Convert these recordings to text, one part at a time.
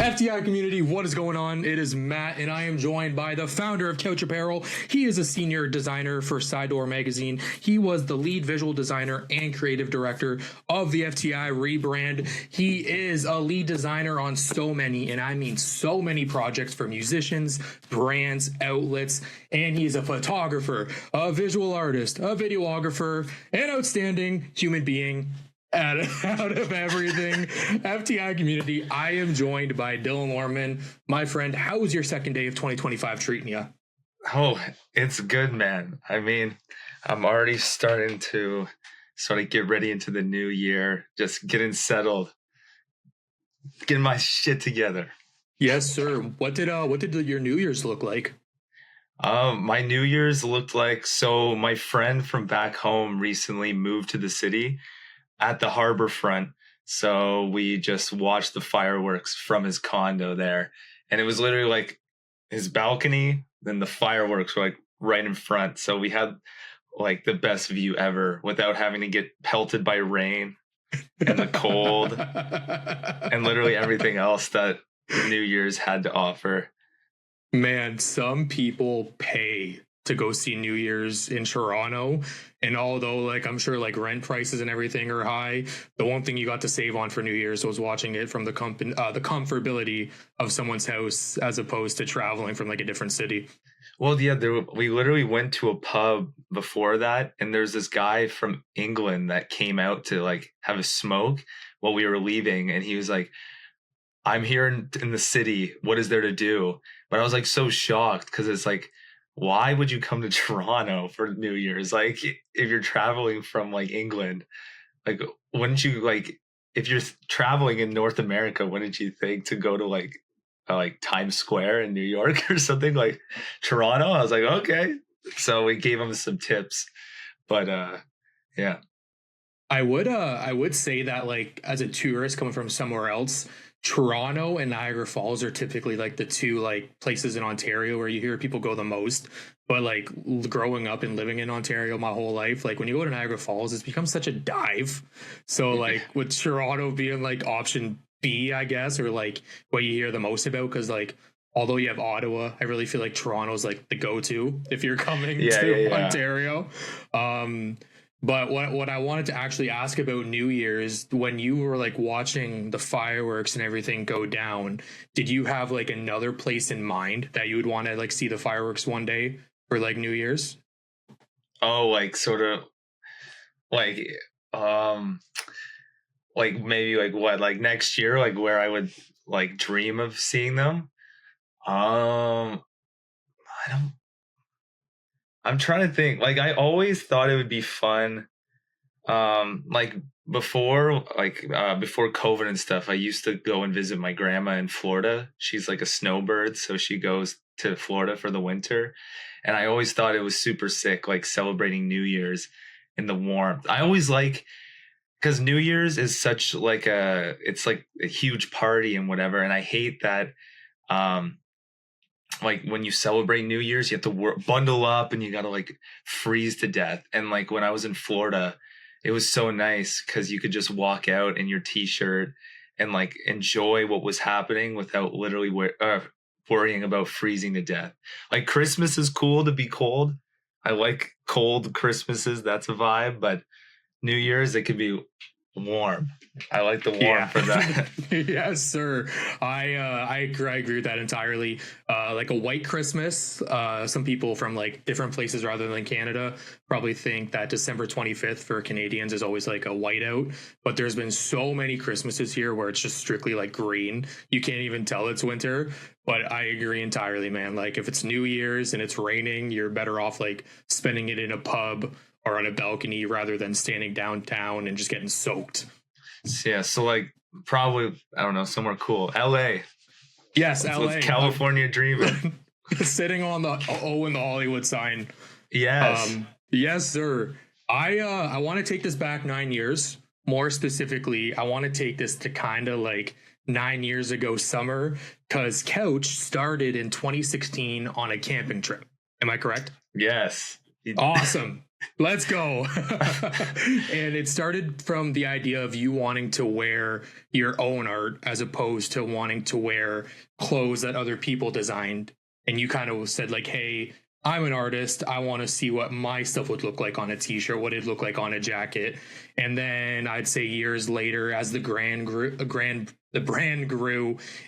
FTI community, what is going on? It is Matt, and I am joined by the founder of COUCH Apparel. He is a senior designer for Side Door Magazine. He was the lead visual designer and creative director of the FTI rebrand. He is a lead designer on so many, and I mean so many projects for musicians, brands, outlets, and he's a photographer, a visual artist, a videographer, an outstanding human being. Out of everything, FTI community, I am joined by Dylan Lorriman. My friend, how was your second day of 2025 treating you? Oh, it's good, man. I mean, I'm already starting to sort of get ready into the new year, just getting settled, getting my shit together. Yes, sir. What did your New Year's look like? My New Year's looked like, so my friend from back home recently moved to the city at the harbor front. So we just watched the fireworks from his condo there. And it was literally like his balcony, then the fireworks were like right in front. So we had like the best view ever without having to get pelted by rain and the cold and literally everything else that New Year's had to offer. Man, some people pay to go see New Year's in Toronto. And although like I'm sure like rent prices and everything are high, the one thing you got to save on for New Year's was watching it from the comfortability of someone's house as opposed to traveling from like a different city. Well, yeah, we literally went to a pub before that, and there's this guy from England that came out to like have a smoke while we were leaving, and he was like, "I'm here in the city. What is there to do?" But I was like so shocked because it's like, why would you come to Toronto for New Year's? Like, if you're traveling from like England, like, wouldn't you like, if you're traveling in North America, wouldn't you think to go to like Times Square in New York or something? Like Toronto? I was like, okay. So we gave him some tips, but yeah. I would say that like as a tourist coming from somewhere else, Toronto and Niagara Falls are typically like the two like places in Ontario where you hear people go the most. But like growing up and living in Ontario my whole life, like when you go to Niagara Falls, it's become such a dive. So like with Toronto being like option B, I guess, or like what you hear the most about, because like although you have Ottawa, I really feel like Toronto's like the go-to if you're coming to Ontario. But what I wanted to actually ask about New Year's, when you were like watching the fireworks and everything go down, did you have like another place in mind that you would want to like see the fireworks one day for like New Year's? Oh, like sort of like maybe like what, like next year, like where I would like dream of seeing them. I'm trying to think. Like, I always thought it would be fun. Like before COVID and stuff, I used to go and visit my grandma in Florida. She's like a snowbird, so she goes to Florida for the winter. And I always thought it was super sick, like celebrating New Year's in the warmth. I always like, because New Year's is such like it's like a huge party and whatever. And I hate that, like when you celebrate New Year's, you have to bundle up and you got to like freeze to death. And like when I was in Florida, it was so nice because you could just walk out in your t-shirt and like enjoy what was happening without literally worrying about freezing to death. Like Christmas is cool to be cold. I like cold Christmases. That's a vibe. But New Year's, it could be warm. I like the warm for that. Yes, sir. I agree with that entirely. Like a white Christmas, some people from like different places rather than Canada probably think that December 25th for Canadians is always like a whiteout, but there's been so many Christmases here where it's just strictly like green. You can't even tell it's winter. But I agree entirely, man. Like if it's New Year's and it's raining, you're better off like spending it in a pub or on a balcony rather than standing downtown and just getting soaked. Yeah, so like probably, I don't know, somewhere cool. LA. Yes, LA. California dreaming. Sitting on the in the Hollywood sign. Yes. Yes, sir. I want to take this back 9 years. More specifically, I want to take this to kind of like 9 years ago summer, because COUCH started in 2016 on a camping trip. Am I correct? Yes. Awesome. Let's go. And it started from the idea of you wanting to wear your own art as opposed to wanting to wear clothes that other people designed. And you kind of said, like, hey, I'm an artist. I want to see what my stuff would look like on a t-shirt, what it'd look like on a jacket. And then I'd say years later, as the brand grew,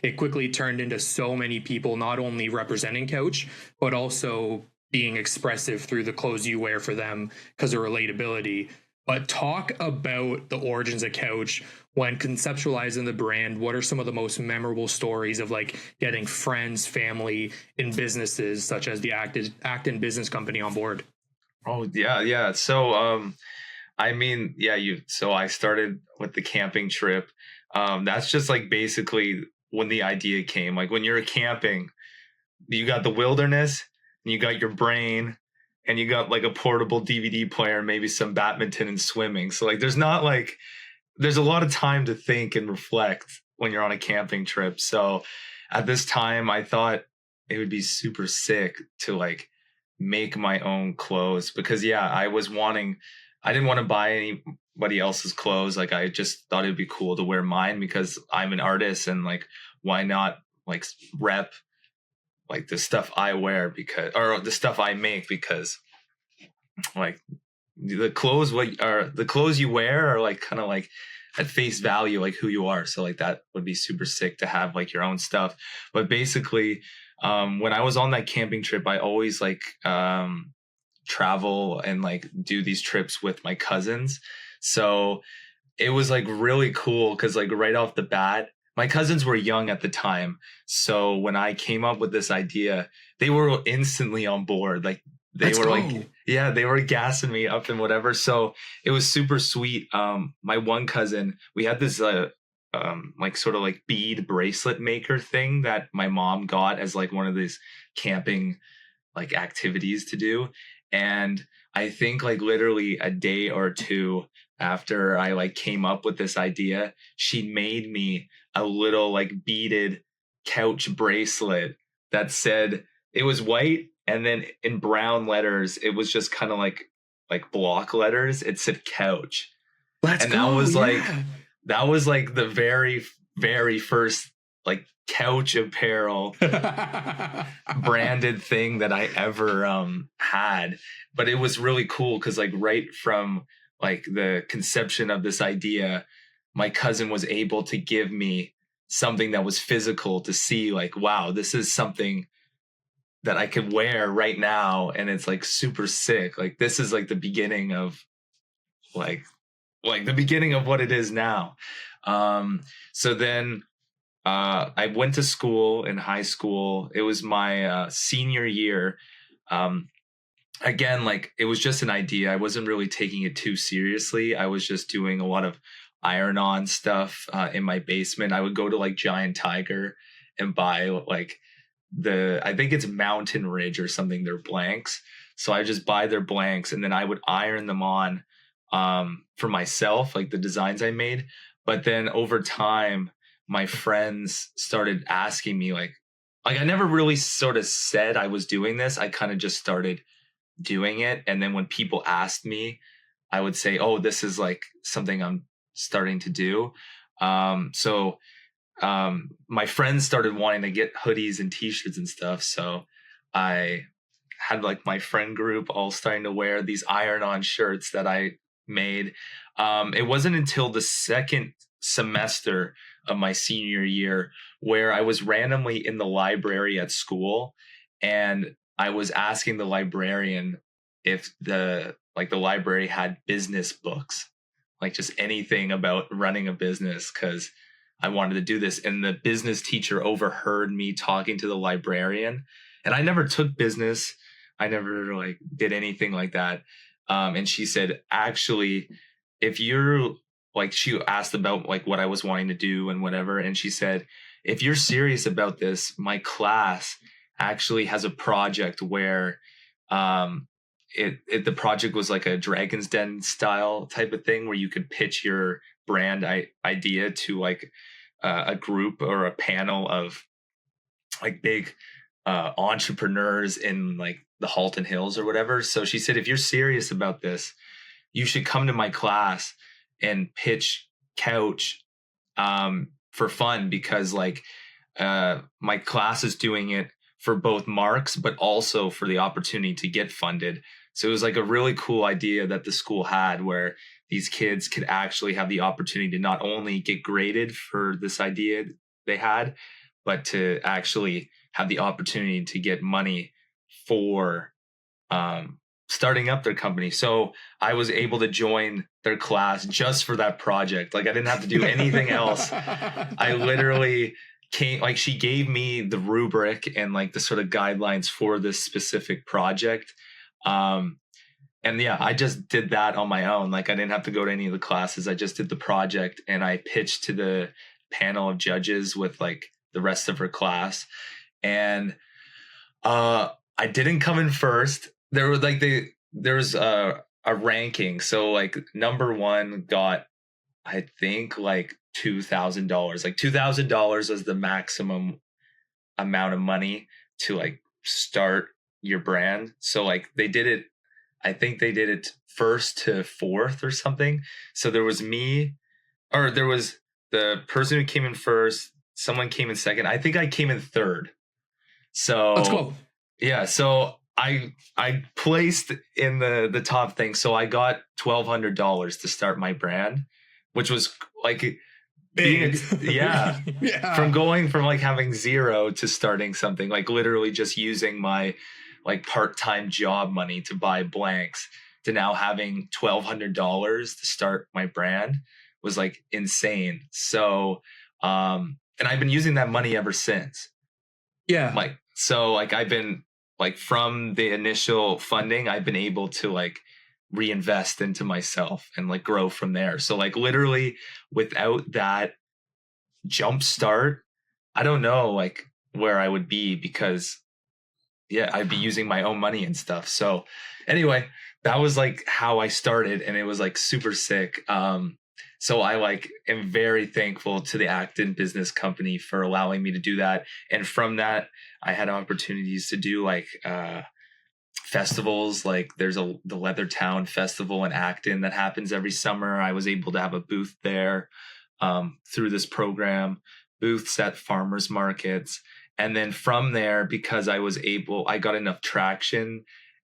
it quickly turned into so many people not only representing Couch, but also being expressive through the clothes you wear for them because of relatability. But talk about the origins of Couch when conceptualizing the brand. What are some of the most memorable stories of like getting friends, family, and businesses such as the Acton Business Company on board? Oh yeah, yeah. So I mean, yeah, so I started with the camping trip. That's just like basically when the idea came. Like when you're camping, you got the wilderness, and you got your brain, and you got like a portable DVD player, maybe some badminton and swimming. So like there's a lot of time to think and reflect when you're on a camping trip. So at this time I thought it would be super sick to like make my own clothes because I didn't want to buy anybody else's clothes. Like I just thought it'd be cool to wear mine because I'm an artist and like why not like rep like the stuff I wear or the stuff I make because like the clothes you wear are like kind of like at face value like who you are. So like that would be super sick to have like your own stuff. But basically when I was on that camping trip, I always like travel and like do these trips with my cousins. So it was like really cool because like right off the bat, my cousins were young at the time. So when I came up with this idea, they were instantly on board. Like Let's go. like, yeah, they were gassing me up and whatever. So it was super sweet. My one cousin, we had this like sort of like bead bracelet maker thing that my mom got as like one of these camping like activities to do. And I think like literally a day or two after I like came up with this idea, she made me a little like beaded couch bracelet that said it was white and then in brown letters it was just kind of like block letters. It said couch. Let's And go. that was like the very very first like COUCH Apparel branded thing that I ever had. But it was really cool because like right from like the conception of this idea, my cousin was able to give me something that was physical to see like, wow, this is something that I could wear right now and it's like super sick. Like this is like the beginning of like the beginning of what it is now. So then I went to school in high school. It was my senior year. Again, like it was just an idea. I wasn't really taking it too seriously. I was just doing a lot of iron-on stuff in my basement. I would go to like Giant Tiger and buy like I think it's Mountain Ridge or something, their blanks. So I just buy their blanks and then I would iron them on for myself, like the designs I made. But then over time, my friends started asking me like I never really sort of said I was doing this. I kind of just started doing it. And then when people asked me, I would say, oh, this is like something I'm starting to do. So my friends started wanting to get hoodies and t-shirts and stuff. So I had like my friend group all starting to wear these iron-on shirts that I made. It wasn't until the second semester of my senior year where I was randomly in the library at school and I was asking the librarian if the library had business books, like just anything about running a business, because I wanted to do this. And the business teacher overheard me talking to the librarian, and I never took business. I never like did anything like that. And she said, actually, if you're like, she asked about like what I was wanting to do and whatever. And she said, if you're serious about this, my class actually has a project where the project was like a Dragon's Den style type of thing where you could pitch your brand idea to like a group or a panel of like big entrepreneurs in like the Halton Hills or whatever. So she said, if you're serious about this, you should come to my class and pitch Couch for fun, because like my class is doing it for both marks, but also for the opportunity to get funded. So it was like a really cool idea that the school had, where these kids could actually have the opportunity to not only get graded for this idea they had, but to actually have the opportunity to get money for starting up their company. So I was able to join their class just for that project. Like I didn't have to do anything else. I literally came, like she gave me the rubric and like the sort of guidelines for this specific project. And yeah, I just did that on my own. Like I didn't have to go to any of the classes. I just did the project and I pitched to the panel of judges with like the rest of her class. And I didn't come in first. There was like there's a ranking. So like number one got, I think like $2,000. Like $2,000 was the maximum amount of money to like start your brand. So like they did it, I think they did it first to fourth or something. So there was me, or there was the person who came in first, someone came in second. I think I came in third. So let's go. Yeah, so I placed in the top thing. So I got $1,200 to start my brand, which was like big. Yeah. From going from like having zero to starting something, like literally just using my like part-time job money to buy blanks, to now having $1,200 to start my brand was like insane. So and I've been using that money ever since. Yeah. Like so like I've been like from the initial funding, I've been able to like reinvest into myself and like grow from there. So like literally without that jump start, I don't know like where I would be, because yeah, I'd be using my own money and stuff. So anyway, that was like how I started, and it was like super sick. So I like am very thankful to the Acton Business Company for allowing me to do that. And from that, I had opportunities to do like festivals. Like there's the Leathertown Festival in Acton that happens every summer. I was able to have a booth there through this program, booths at farmers markets. And then from there, because I got enough traction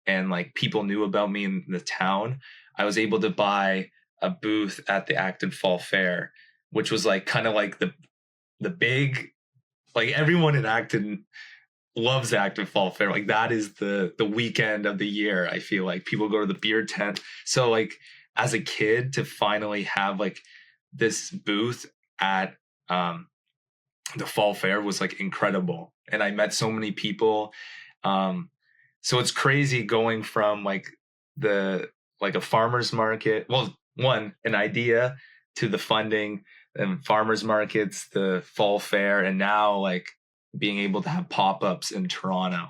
and like people knew about me in the town, I was able to buy a booth at the Acton Fall Fair, which was like kind of like the big, like everyone in Acton loves Acton Fall Fair. Like that is the weekend of the year. I feel like people go to the beer tent. So like as a kid to finally have like this booth at the Fall Fair was like incredible. And I met so many people. So it's crazy going from like a farmer's market. Well, an idea, to the funding and farmers markets, the Fall Fair, and now like being able to have pop-ups in Toronto,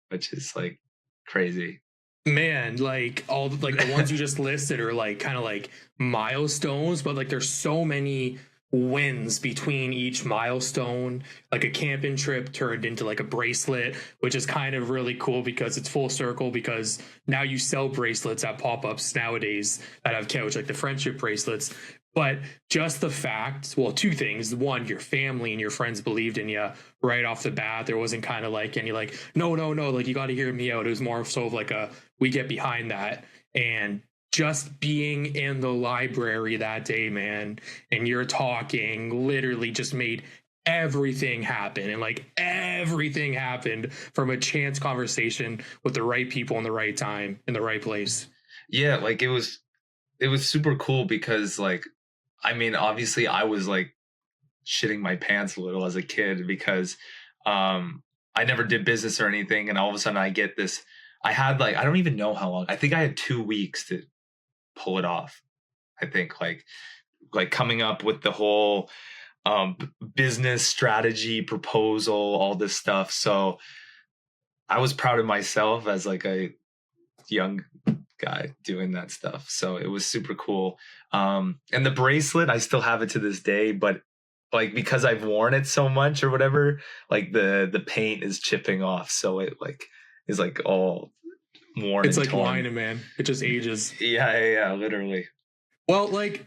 which is like crazy. Man, like all like the ones you just listed are like kind of like milestones, but like there's so many wins between each milestone. Like a camping trip turned into like a bracelet, which is kind of really cool because it's full circle, because now you sell bracelets at pop-ups nowadays that have Couch, like the friendship bracelets. But just the fact, well, two things. One, your family and your friends believed in you right off the bat. There wasn't kind of like any like, no, like you got to hear me out. It was more so of like we get behind that. And just being in the library that day, man, and you're talking literally just made everything happen. And like everything happened from a chance conversation with the right people in the right time in the right place. Yeah, like it was super cool because like, I mean, obviously I was like shitting my pants a little as a kid because I never did business or anything. And all of a sudden I get this, I had like, I don't even know how long. I think I had 2 weeks to pull it off. I think like coming up with the whole business strategy proposal, all this stuff. So I was proud of myself as like a young guy doing that stuff. So it was super cool. And the bracelet, I still have it to this day, but like because I've worn it so much or whatever, like the paint is chipping off. So it like is like all worn It's and like torn. lining, man. It just ages. Yeah, literally. Well, like,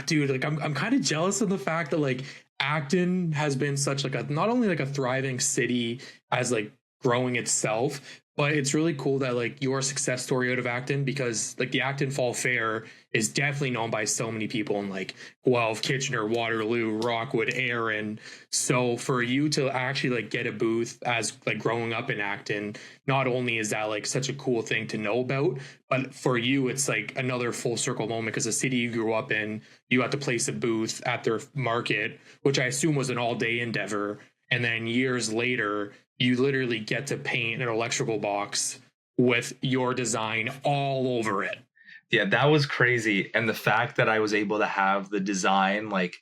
dude, like I'm kind of jealous of the fact that like Acton has been such like a not only like a thriving city as like growing itself, but it's really cool that like your success story out of Acton, because like the Acton Fall Fair is definitely known by so many people in like Guelph, Kitchener, Waterloo, Rockwood, Erin. So for you to actually like get a booth as like growing up in Acton, not only is that like such a cool thing to know about, but for you it's like another full circle moment because the city you grew up in, you got to place a booth at their market, which I assume was an all day endeavor. And then years later, you literally get to paint an electrical box with your design all over it. Yeah, that was crazy. And the fact that I was able to have the design like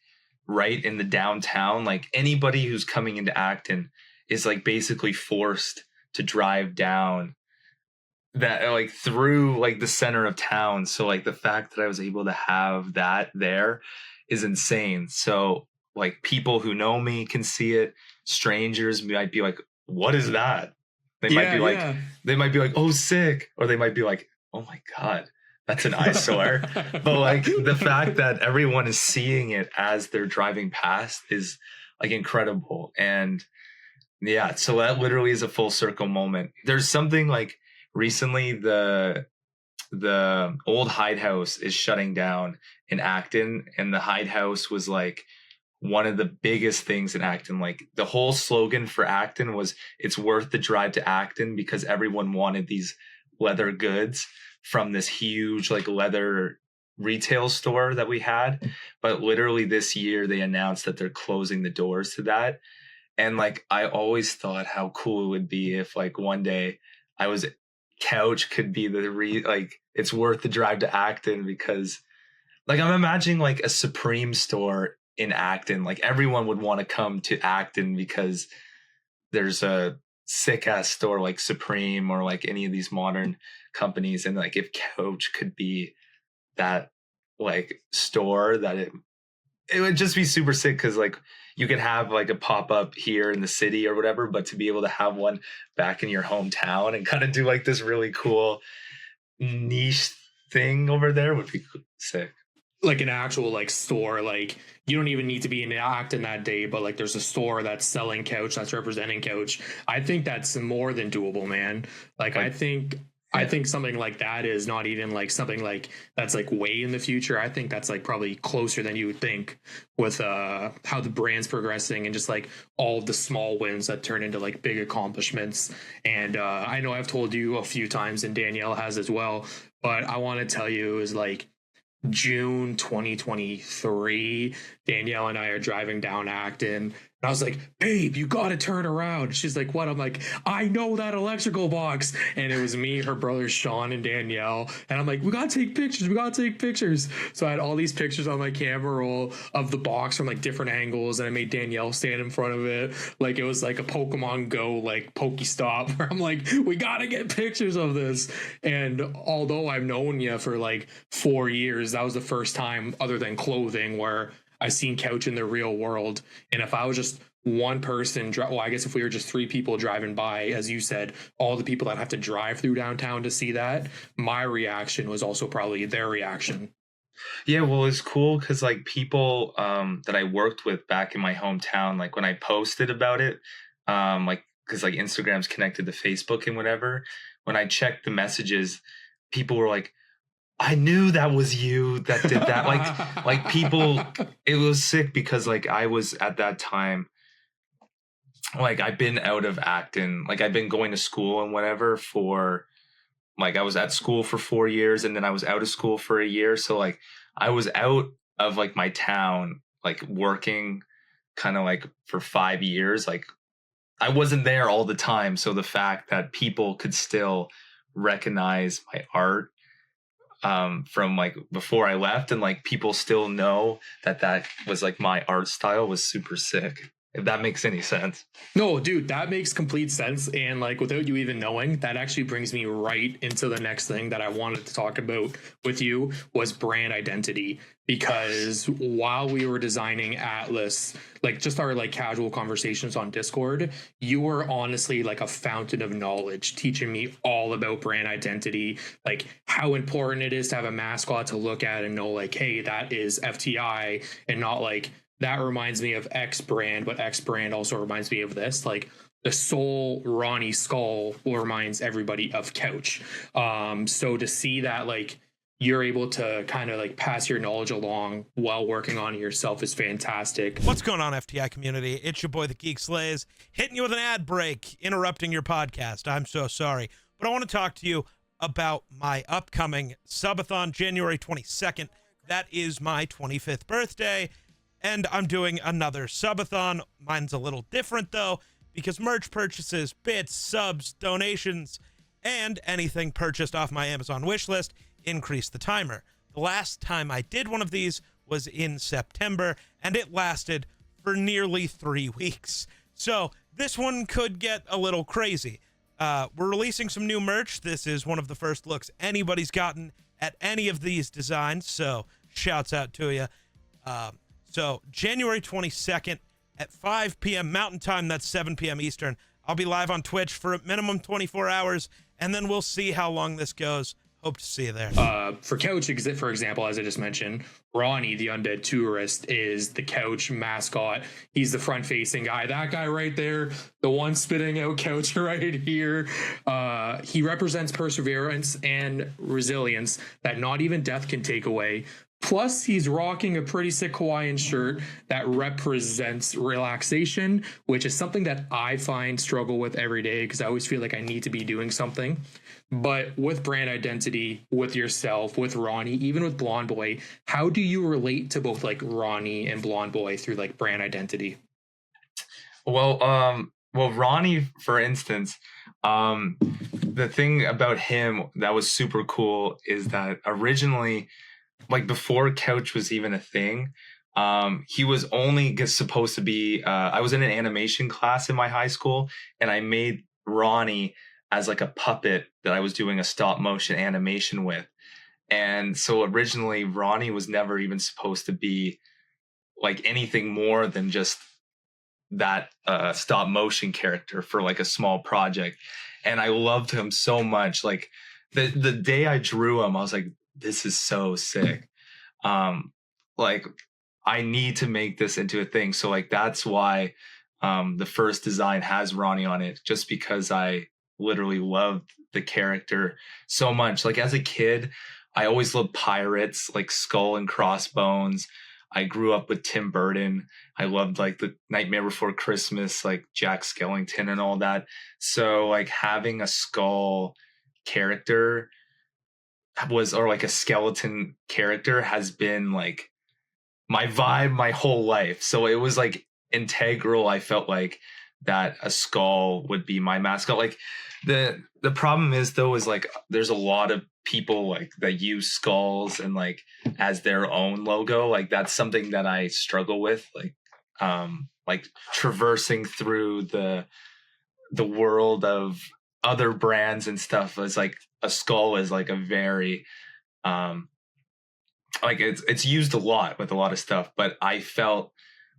right in the downtown, like anybody who's coming into Acton is like basically forced to drive down that like through like the center of town. So like the fact that I was able to have that there is insane. So like people who know me can see it. Strangers might be like, what is that? They might Yeah, be like, yeah. they might be like, oh, sick. Or they might be like, oh my God, that's an eyesore. But like the fact that everyone is seeing it as they're driving past is like incredible. And yeah, so that literally is a full circle moment. There's something like recently the old Hyde House is shutting down in Acton, and the Hyde House was like one of the biggest things in Acton. Like the whole slogan for Acton was it's worth the drive to Acton, because everyone wanted these leather goods from this huge like leather retail store that we had. But literally this year they announced that they're closing the doors to that. And like I always thought how cool it would be if like one day I was Couch could be the like it's worth the drive to Acton, because like I'm imagining like a Supreme store in Acton. Like everyone would want to come to Acton because there's a sick ass store like Supreme or like any of these modern companies. And like if Couch could be that like store, that it would just be super sick, because like you could have like a pop-up here in the city or whatever, but to be able to have one back in your hometown and kind of do like this really cool niche thing over there would be sick. Like an actual like store, like you don't even need to be in Acton that day, but like there's a store that's selling Couch, that's representing Couch. I think that's more than doable, man. Like I think something like that is not even like something like that's like way in the future. I think that's like probably closer than you would think with how the brand's progressing and just like all of the small wins that turn into like big accomplishments. And I know I've told you a few times, and Danielle has as well, but I want to tell you is like June 2023, Danielle and I are driving down Acton. And I was like, babe, you got to turn around. She's like, what? I'm like, I know that electrical box. And it was me, her brothers, Sean and Danielle. And I'm like, we got to take pictures. We got to take pictures. So I had all these pictures on my camera roll of the box from like different angles. And I made Danielle stand in front of it. Like it was like a Pokemon Go, like Pokestop, where I'm like, we got to get pictures of this. And although I've known you for like 4 years, that was the first time other than clothing where I've seen Couch in the real world. And if I was just one person, well, I guess if we were just 3 people driving by, as you said, all the people that have to drive through downtown to see that, my reaction was also probably their reaction. Yeah, well, it's cool because like people that I worked with back in my hometown, like when I posted about it, like because like Instagram's connected to Facebook and whatever, when I checked the messages, people were like, I knew that was you that did that. like people, it was sick because like I was at that time, like I've been out of Acton, like I've been going to school and whatever for, like I was at school for 4 years and then I was out of school for a year. So like I was out of like my town, like working kind of like for 5 years. Like I wasn't there all the time. So the fact that people could still recognize my art from like before I left, and like people still know that that was like my art style was super sick. if that makes any sense. No, dude, that makes complete sense. And like without you even knowing, that actually brings me right into the next thing that I wanted to talk about with you was brand identity. Because while we were designing Atlas, like just our like casual conversations on Discord, you were honestly like a fountain of knowledge, teaching me all about brand identity, like how important it is to have a mascot to look at and know like, hey, that is FTI, and not like that reminds me of X brand, but X brand also reminds me of this. Like the soul Ronnie skull reminds everybody of Couch. So to see that like you're able to kind of like pass your knowledge along while working on it yourself is fantastic. What's going on, FTI community? It's your boy, the Geek Slays, hitting you with an ad break, interrupting your podcast. I'm so sorry. But I want to talk to you about my upcoming subathon, January 22nd. That is my 25th birthday. And I'm doing another subathon. Mine's a little different, though, because merch purchases, bits, subs, donations, and anything purchased off my Amazon wish list increase the timer. The last time I did one of these was in September, and it lasted for nearly 3 weeks. So this one could get a little crazy. We're releasing some new merch. This is one of the first looks anybody's gotten at any of these designs, so shouts out to you. So January 22nd at 5 p.m. Mountain Time, that's 7 p.m. Eastern. I'll be live on Twitch for a minimum 24 hours, and then we'll see how long this goes. Hope to see you there. For Couch, for example, as I just mentioned, Ronnie, the undead tourist, is the Couch mascot. He's the front-facing guy. That guy right there, the one spitting out Couch right here. He represents perseverance and resilience that not even death can take away. Plus, he's rocking a pretty sick Hawaiian shirt that represents relaxation, which is something that I find struggle with every day because I always feel like I need to be doing something. But with brand identity, with yourself, with Ronnie, even with Blonde Boy, how do you relate to both like Ronnie and Blonde Boy through like brand identity? Well, Ronnie, for instance, the thing about him that was super cool is that originally, like before Couch was even a thing, he was only supposed to be, I was in an animation class in my high school, and I made Ronnie as like a puppet that I was doing a stop motion animation with. And so originally Ronnie was never even supposed to be like anything more than just that stop motion character for like a small project. And I loved him so much. Like the day I drew him, I was like, this is so sick. Like I need to make this into a thing. So like, that's why the first design has Ronnie on it, just because I literally loved the character so much. Like as a kid, I always loved pirates, like Skull and Crossbones. I grew up with Tim Burton. I loved like the Nightmare Before Christmas, like Jack Skellington and all that. So like having a Skull character or like a skeleton character has been like my vibe my whole life. So it was like integral. I felt like that a skull would be my mascot. Like the problem is though, is like there's a lot of people like that use skulls and like as their own logo. Like that's something that I struggle with, like traversing through the world of other brands and stuff. Is like a skull is like a very like it's used a lot with a lot of stuff, but I felt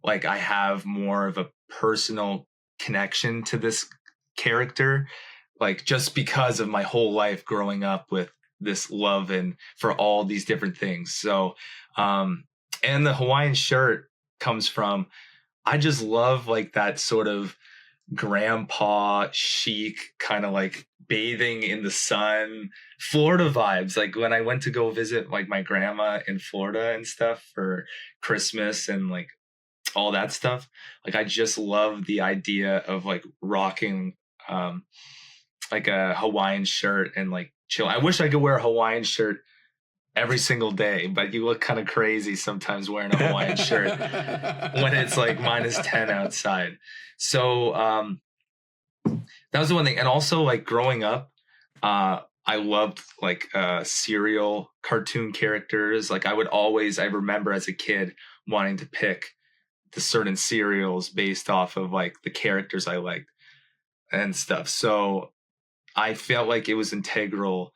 like I have more of a personal connection to this character, like just because of my whole life growing up with this love and for all these different things. So and the Hawaiian shirt comes from, I just love like that sort of grandpa chic kind of like bathing in the sun Florida vibes. Like when I went to go visit like my grandma in Florida and stuff for Christmas and like all that stuff, like I just love the idea of like rocking like a Hawaiian shirt and like chill. I wish I could wear a Hawaiian shirt every single day, but you look kind of crazy sometimes wearing a Hawaiian shirt when it's like -10 outside. So that was the one thing. And also like growing up, I loved like serial cartoon characters. Like I remember as a kid wanting to pick the certain cereals based off of like the characters I liked and stuff. So I felt like it was integral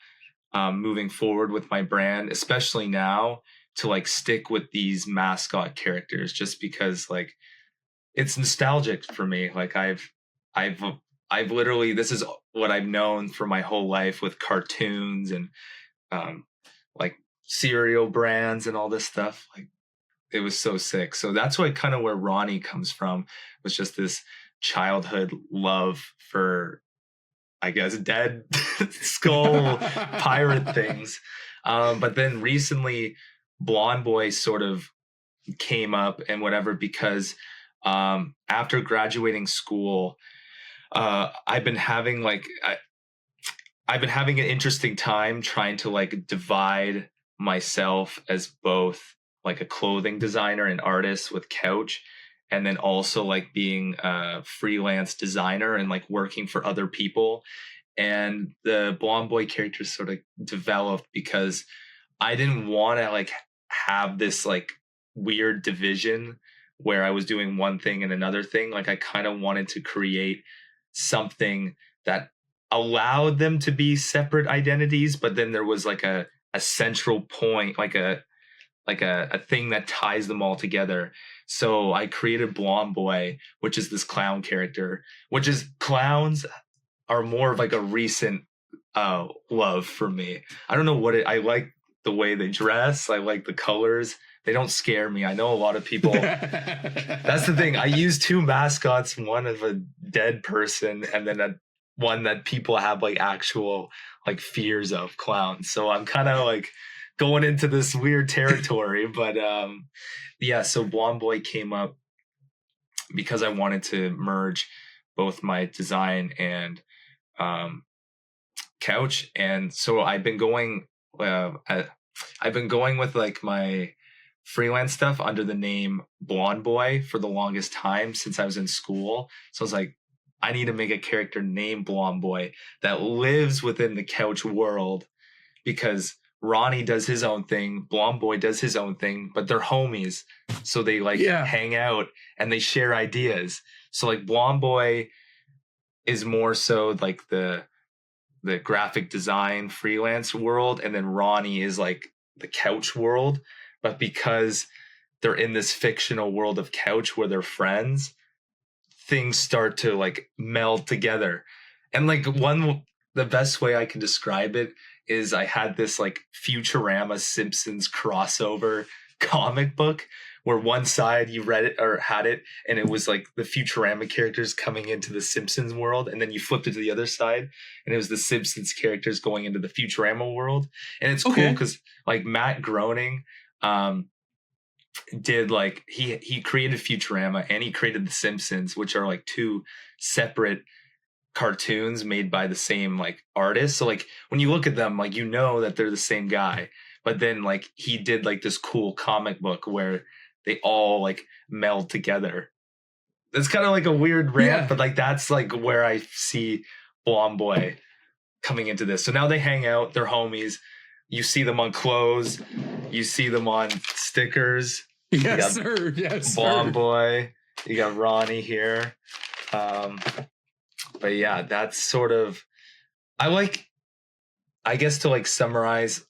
moving forward with my brand, especially now, to like stick with these mascot characters, just because like it's nostalgic for me. Like I've literally, this is what I've known for my whole life with cartoons and like cereal brands and all this stuff. Like it was so sick. So that's what kind of where Ronnie comes from, was just this childhood love for, I guess, dead skull pirate things. But then recently Blonde Boy sort of came up and whatever, because after graduating school, I've been having I've been having an interesting time trying to like divide myself as both like a clothing designer and artist with Couch, and then also like being a freelance designer and like working for other people. And the Blonde Boy character sort of developed because I didn't want to like have this like weird division where I was doing one thing and another thing. Like I kind of wanted to create something that allowed them to be separate identities, but then there was like a central point, like a thing that ties them all together. So I created Blonde Boy, which is this clown character, which is, clowns are more of like a recent love for me. I don't know what I like the way they dress. I like the colors. They don't scare me. I know a lot of people. That's the thing. I use two mascots, one of a dead person and then one that people have like actual like fears of, clowns. So I'm kind of like going into this weird territory. But yeah, so Blonde Boy came up because I wanted to merge both my design and Couch. And so I've been going with like my freelance stuff under the name Blonde Boy for the longest time since I was in school. So I was like, I need to make a character named Blonde Boy that lives within the Couch world, because Ronnie does his own thing, Blonde Boy does his own thing, but they're homies. So they like hang out and they share ideas. So like Blonde Boy is more so like the graphic design freelance world, and then Ronnie is like the Couch world. But because they're in this fictional world of Couch where they're friends, things start to like meld together. And like the best way I can describe it is I had this like Futurama Simpsons crossover comic book where one side you read it or had it and it was like the Futurama characters coming into the Simpsons world, and then you flipped it to the other side and it was the Simpsons characters going into the Futurama world. And it's cool because like Matt Groening did like he created Futurama and he created the Simpsons, which are like two separate cartoons made by the same like artist. So like when you look at them, like you know that they're the same guy, but then like he did like this cool comic book where they all like meld together. It's kind of like a weird rant, but like that's like where I see Blonde Boy coming into this. So now they hang out, they're homies. You see them on clothes, you see them on stickers. Yes, sir. Yes, Blonde Boy. You got Ronnie here. But yeah, that's sort of, I guess to like summarize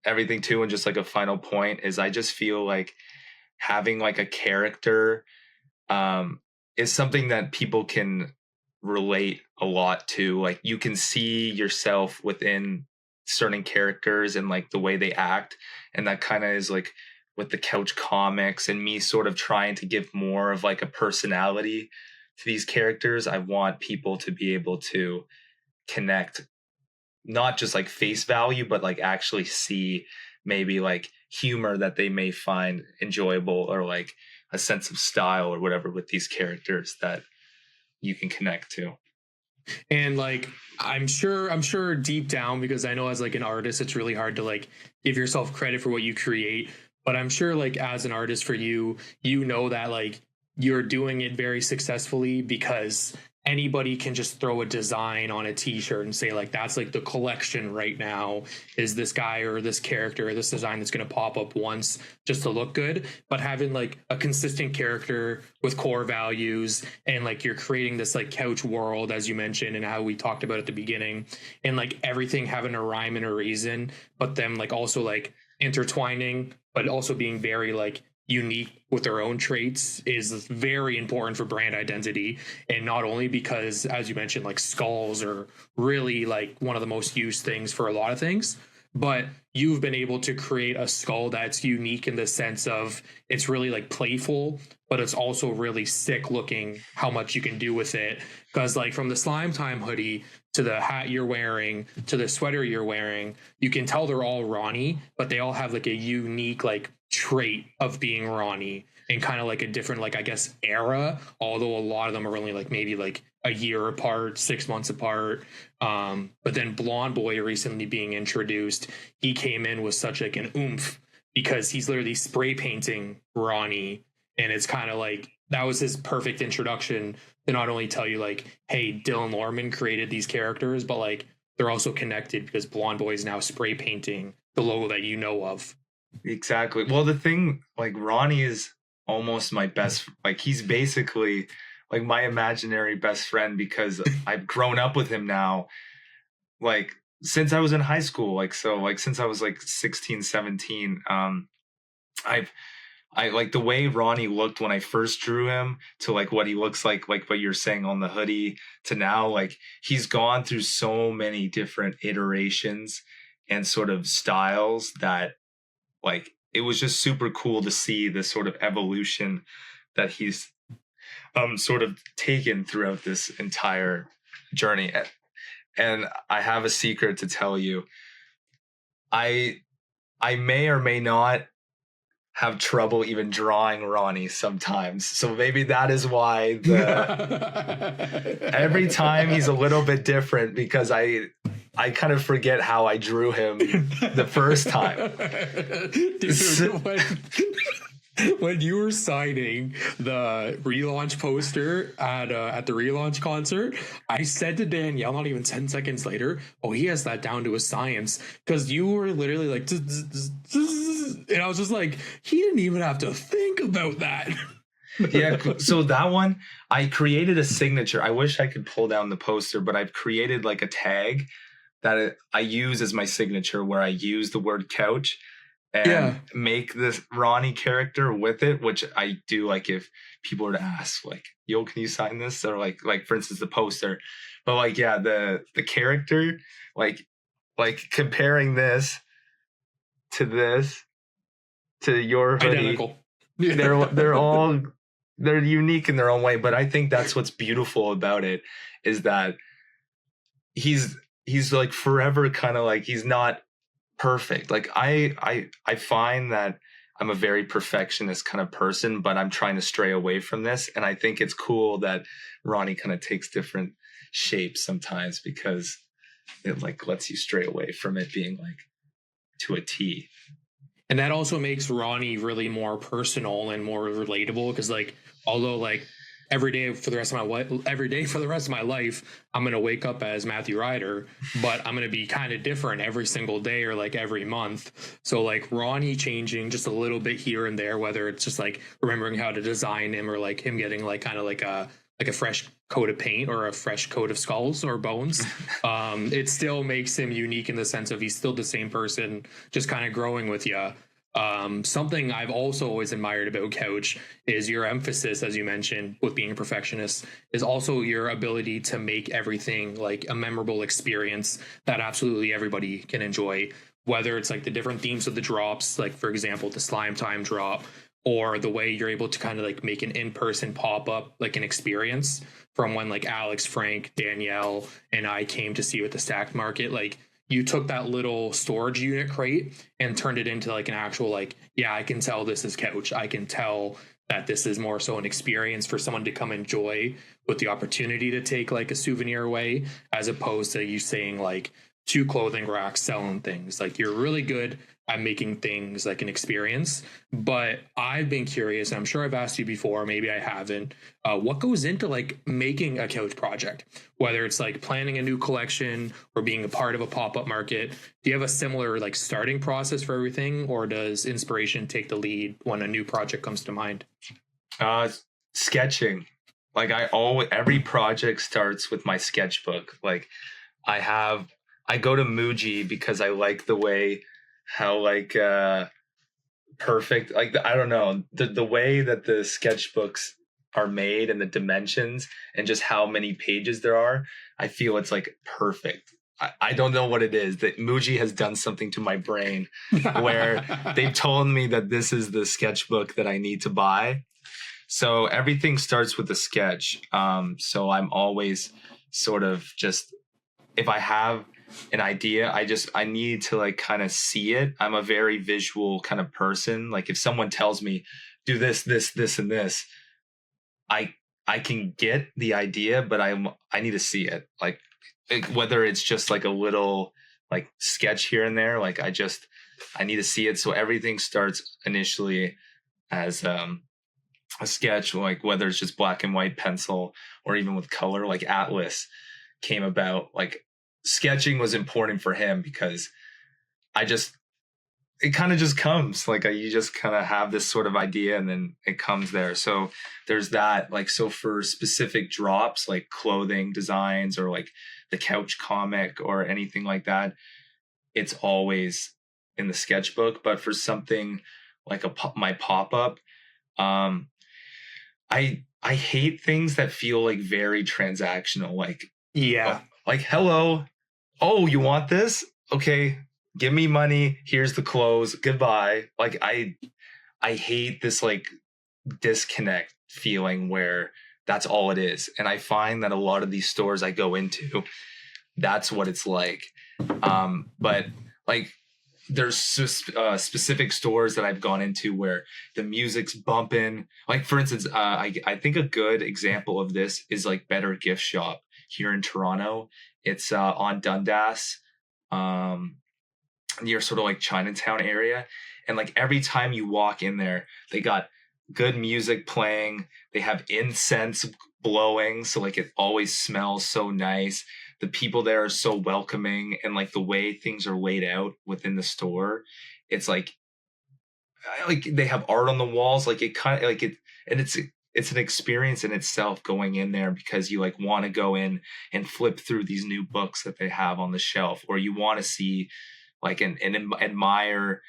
everything too, and just like a final point is I just feel like having like a character is something that people can relate a lot to. Like you can see yourself within certain characters and like the way they act. And that kind of is like with the Couch comics and me sort of trying to give more of like a personality to these characters. I want people to be able to connect, not just like face value, but like actually see maybe like humor that they may find enjoyable, or like a sense of style or whatever with these characters that you can connect to. And like I'm sure deep down, because I know as like an artist it's really hard to like give yourself credit for what you create, but I'm sure like as an artist for you, you know that like you're doing it very successfully because anybody can just throw a design on a t-shirt and say like that's like the collection right now is this guy or this character or this design that's going to pop up once just to look good. But having like a consistent character with core values, and like you're creating this like couch world as you mentioned and how we talked about at the beginning, and like everything having a rhyme and a reason, but them like also like intertwining but also being very like unique with their own traits is very important for brand identity. And not only because, as you mentioned, like skulls are really like one of the most used things for a lot of things, but you've been able to create a skull that's unique in the sense of it's really like playful, but it's also really sick looking how much you can do with it. Because like from the Slime Time hoodie to the hat you're wearing to the sweater you're wearing, you can tell they're all Ronnie, but they all have like a unique like trait of being Ronnie in kind of like a different, like I guess, era, although a lot of them are only like maybe like a year apart, 6 months apart. But then Blonde Boy recently being introduced, he came in with such like an oomph because he's literally spray painting Ronnie, and it's kind of like that was his perfect introduction to not only tell you like, hey, Dylan Lorriman created these characters, but like they're also connected because Blonde Boy is now spray painting the logo that you know of. Exactly. Well, the thing, like, Ronnie is almost my best, like, he's basically like my imaginary best friend because I've grown up with him now, like, since I was in high school. Like, so, like, since I was like 16, 17, I like the way Ronnie looked when I first drew him to like what he looks like what you're saying on the hoodie to now, like, he's gone through so many different iterations and sort of styles that, like, it was just super cool to see this sort of evolution that he's sort of taken throughout this entire journey. And I have a secret to tell you. I may or may not have trouble even drawing Ronnie sometimes. So maybe that is why every time he's a little bit different because I kind of forget how I drew him the first time. Dude, when you were signing the relaunch poster at the relaunch concert, I said to Danielle, not even 10 seconds later, oh, he has that down to a science. Because you were literally like, and I was just like, he didn't even have to think about that. Yeah, so that one, I created a signature. I wish I could pull down the poster, but I've created like a tag that I use as my signature where I use the word couch and make this Ronnie character with it, which I do. Like, if people were to ask, like, yo, can you sign this? Or like for instance, the poster. But like, yeah, the character, like comparing this to your hoodie, identical. They're unique in their own way. But I think that's what's beautiful about it is that he's like forever kind of like, he's not perfect. Like I find that I'm a very perfectionist kind of person, but I'm trying to stray away from this. And I think it's cool that Ronnie kind of takes different shapes sometimes because it like lets you stray away from it being like to a T. And that also makes Ronnie really more personal and more relatable because like, although like every day for the rest of my life, I'm going to wake up as Matthew Ryder, but I'm going to be kind of different every single day or like every month. So like Ronnie changing just a little bit here and there, whether it's just like remembering how to design him or like him getting like kind of like a fresh coat of paint or a fresh coat of skulls or bones. It still makes him unique in the sense of he's still the same person, just kind of growing with you. Something I've also always admired about Couch is your emphasis, as you mentioned, with being a perfectionist, is also your ability to make everything like a memorable experience that absolutely everybody can enjoy, whether it's like the different themes of the drops, like for example, the Slime Time drop, or the way you're able to kind of like make an in-person pop-up, like an experience from when like Alex, Frank, Danielle, and I came to see you at the Stack Market. Like, you took that little storage unit crate and turned it into like an actual, like, yeah, I can tell this is Couch. I can tell that this is more so an experience for someone to come enjoy with the opportunity to take like a souvenir away, as opposed to you saying like 2 clothing racks selling things. Like, you're really good I'm making things like an experience. But I've been curious, and I'm sure I've asked you before, maybe I haven't. What goes into like making a couch project? Whether it's like planning a new collection or being a part of a pop-up market, do you have a similar like starting process for everything, or does inspiration take the lead when a new project comes to mind? Sketching. Like every project starts with my sketchbook. Like I go to Muji because I like the way how like perfect, like I don't know, the way that the sketchbooks are made and the dimensions and just how many pages there are. I feel it's like perfect. I don't know what it is that Muji has done something to my brain where they've told me that this is the sketchbook that I need to buy. So everything starts with a sketch. So I'm always sort of just, if I have an idea, I need to like kind of see it. I'm a very visual kind of person. Like if someone tells me do this, and this, I can get the idea, but I need to see it. Like whether it's just like a little like sketch here and there, like I need to see it. So everything starts initially as a sketch, like whether it's just black and white pencil or even with color. Like Atlas came about, like sketching was important for him because it kind of just comes like you just kind of have this sort of idea and then it comes there. So there's that. Like, so for specific drops, like clothing designs or like the couch comic or anything like that, it's always in the sketchbook. But for something like my pop-up, I hate things that feel like very transactional. Like, Yeah. like, hello, oh, you want this? Okay, give me money. Here's the clothes. Goodbye. Like, I hate this like disconnect feeling where that's all it is. And I find that a lot of these stores I go into, that's what it's like. But like, there's specific stores that I've gone into where the music's bumping. Like, for instance, I think a good example of this is like Better Gift Shop here in Toronto. It's on Dundas, near sort of like Chinatown area. And like every time you walk in there, they got good music playing. They have incense blowing. So like it always smells so nice. The people there are so welcoming, and like the way things are laid out within the store, it's like they have art on the walls. Like it kind of like it, and it's an experience in itself going in there because you like want to go in and flip through these new books that they have on the shelf, or you want to see like and admire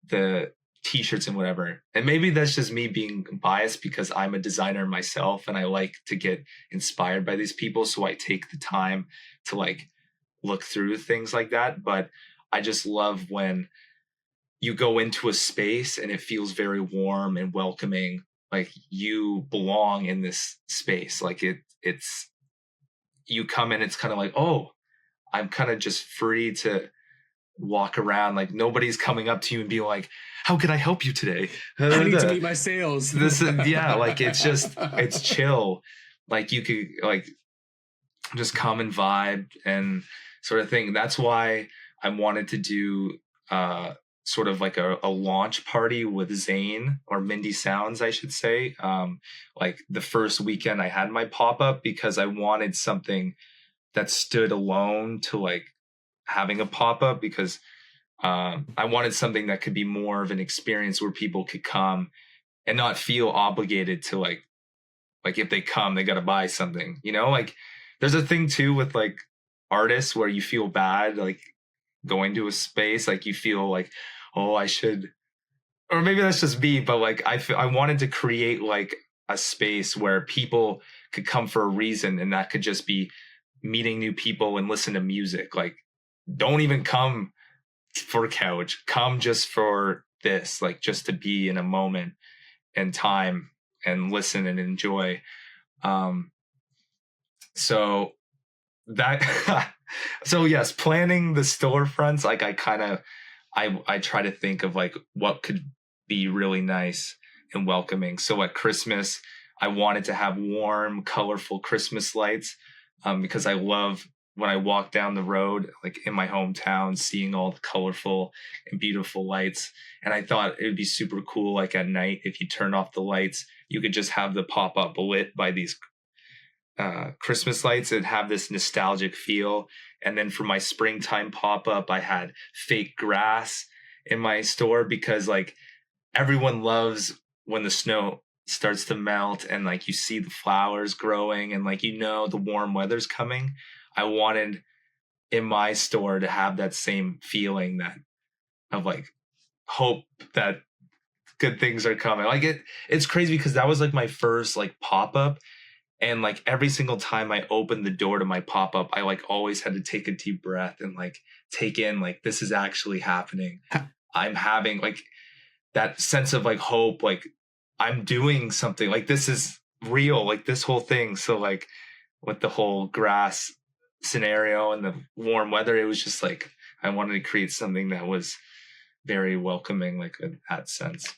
the t-shirts and whatever. And maybe that's just me being biased because I'm a designer myself and I like to get inspired by these people. So I take the time to like look through things like that. But I just love when you go into a space and it feels very warm and welcoming. Like you belong in this space. Like it's, you come in, it's kind of like, oh, I'm kind of just free to walk around. Like nobody's coming up to you and be like, how can I help you today? I need to meet my sales. This is, yeah, like it's just, it's chill. Like you could like just come and vibe and sort of thing. That's why I wanted to do sort of like a launch party with Zane or Mindy Sounds, I should say. Like the first weekend I had my pop-up because I wanted something that stood alone to like having a pop-up, because I wanted something that could be more of an experience where people could come and not feel obligated to like if they come, they got to buy something, you know. Like there's a thing too with like artists where you feel bad, like going to a space, like you feel like, oh, I should, or maybe that's just me, but like I wanted to create like a space where people could come for a reason, and that could just be meeting new people and listen to music. Like don't even come for couch, come just for this, like just to be in a moment and time and listen and enjoy. So that so yes, planning the storefronts, like I try to think of like what could be really nice and welcoming. So at Christmas I wanted to have warm, colorful Christmas lights, because I love when I walk down the road, like in my hometown, seeing all the colorful and beautiful lights. And I thought it would be super cool, like at night, if you turn off the lights, you could just have the pop-up lit by these Christmas lights and have this nostalgic feel. And then for my springtime pop-up, I had fake grass in my store because like everyone loves when the snow starts to melt and like you see the flowers growing and like, you know, the warm weather's coming. I wanted in my store to have that same feeling that of like hope that good things are coming. Like it's crazy because that was like my first like pop-up. And like every single time I opened the door to my pop-up, I like always had to take a deep breath and like take in like this is actually happening. I'm having like that sense of like hope, like I'm doing something, like this is real, like this whole thing. So like with the whole grass scenario and the warm weather, it was just like I wanted to create something that was very welcoming, like in that sense.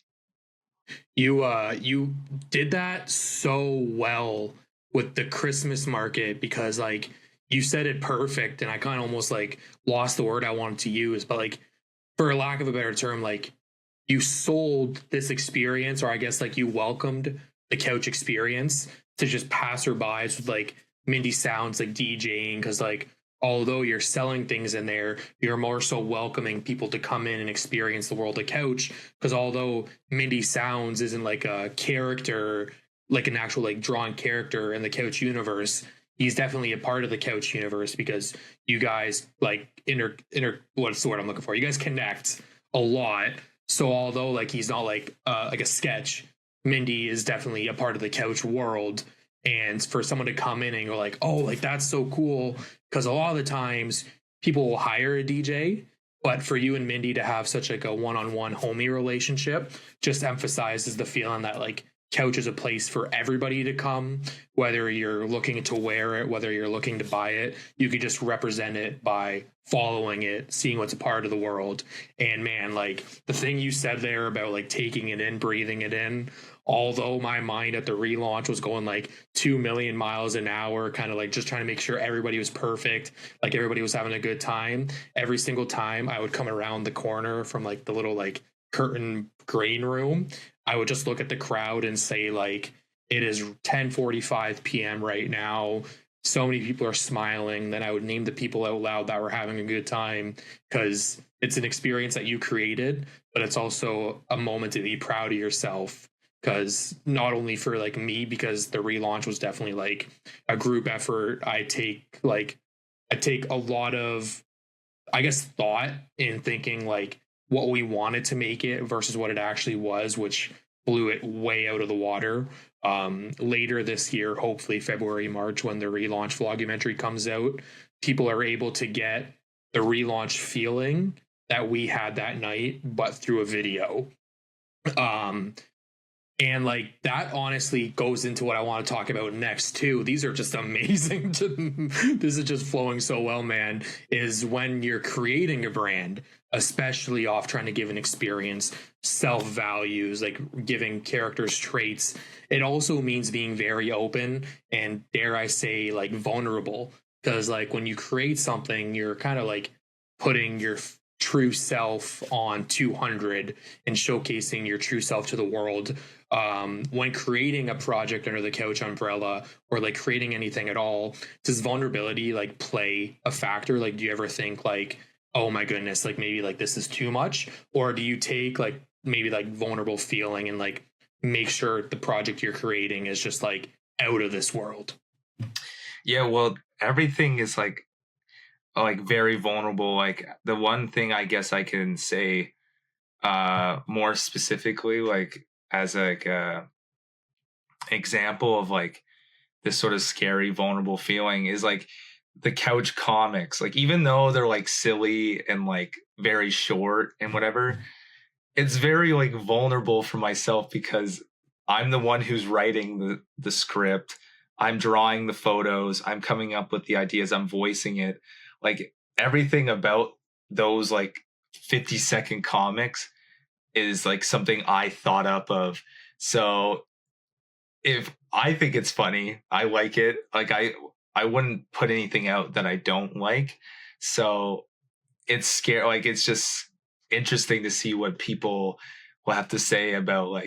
You did that so well with the Christmas market because like you said it perfect, and I kind of almost like lost the word I wanted to use, but like for lack of a better term, like you sold this experience, or I guess like you welcomed the couch experience to just passerbys with like Mindy Sounds like DJing, because like although you're selling things in there, you're more so welcoming people to come in and experience the world of couch. Because although Mindy Sounds isn't like a character, like an actual like drawn character in the couch universe, he's definitely a part of the couch universe because you guys like what's the word I'm looking for? You guys connect a lot. So although like he's not like a sketch, Mindy is definitely a part of the couch world. And for someone to come in and go like, oh, like that's so cool, because a lot of the times people will hire a DJ, but for you and Mindy to have such like a one-on-one homie relationship just emphasizes the feeling that like couch is a place for everybody to come, whether you're looking to wear it, whether you're looking to buy it. You could just represent it by following it, seeing what's a part of the world. And man, like the thing you said there about like taking it in, breathing it in, although my mind at the relaunch was going like 2 million miles an hour, kind of like just trying to make sure everybody was perfect, like everybody was having a good time, every single time I would come around the corner from like the little like curtain green room, I would just look at the crowd and say like, it is 10:45 p.m. right now. So many people are smiling. Then I would name the people out loud that were having a good time, because it's an experience that you created, but it's also a moment to be proud of yourself. Because not only for like me, because the relaunch was definitely like a group effort. I take a lot of, I guess, thought in thinking like what we wanted to make it versus what it actually was, which blew it way out of the water. Later this year, hopefully February, March, when the relaunch vlogumentary comes out, people are able to get the relaunch feeling that we had that night, but through a video. And like that honestly goes into what I want to talk about next too. These are just amazing. This is just flowing so well, man. Is when you're creating a brand, especially off trying to give an experience, self values, like giving characters traits. It also means being very open and, dare I say, like vulnerable. Because like when you create something, you're kind of like putting your true self on 200 and showcasing your true self to the world. When creating a project under the couch umbrella, or like creating anything at all, does vulnerability like play a factor? Like, do you ever think like, oh my goodness, like maybe like this is too much? Or do you take like maybe like vulnerable feeling and like make sure the project you're creating is just like out of this world? Yeah, well, everything is like very vulnerable. Like the one thing I guess I can say more specifically, like as like a example of like this sort of scary vulnerable feeling, is like the couch comics. Like even though they're like silly and like very short and whatever, it's very like vulnerable for myself because I'm the one who's writing the script, I'm drawing the photos, I'm coming up with the ideas, I'm voicing it. Like everything about those like 50-second comics is like something I thought up of. So if I think it's funny, I like it. Like I wouldn't put anything out that I don't like. So it's scary. Like, it's just interesting to see what people will have to say about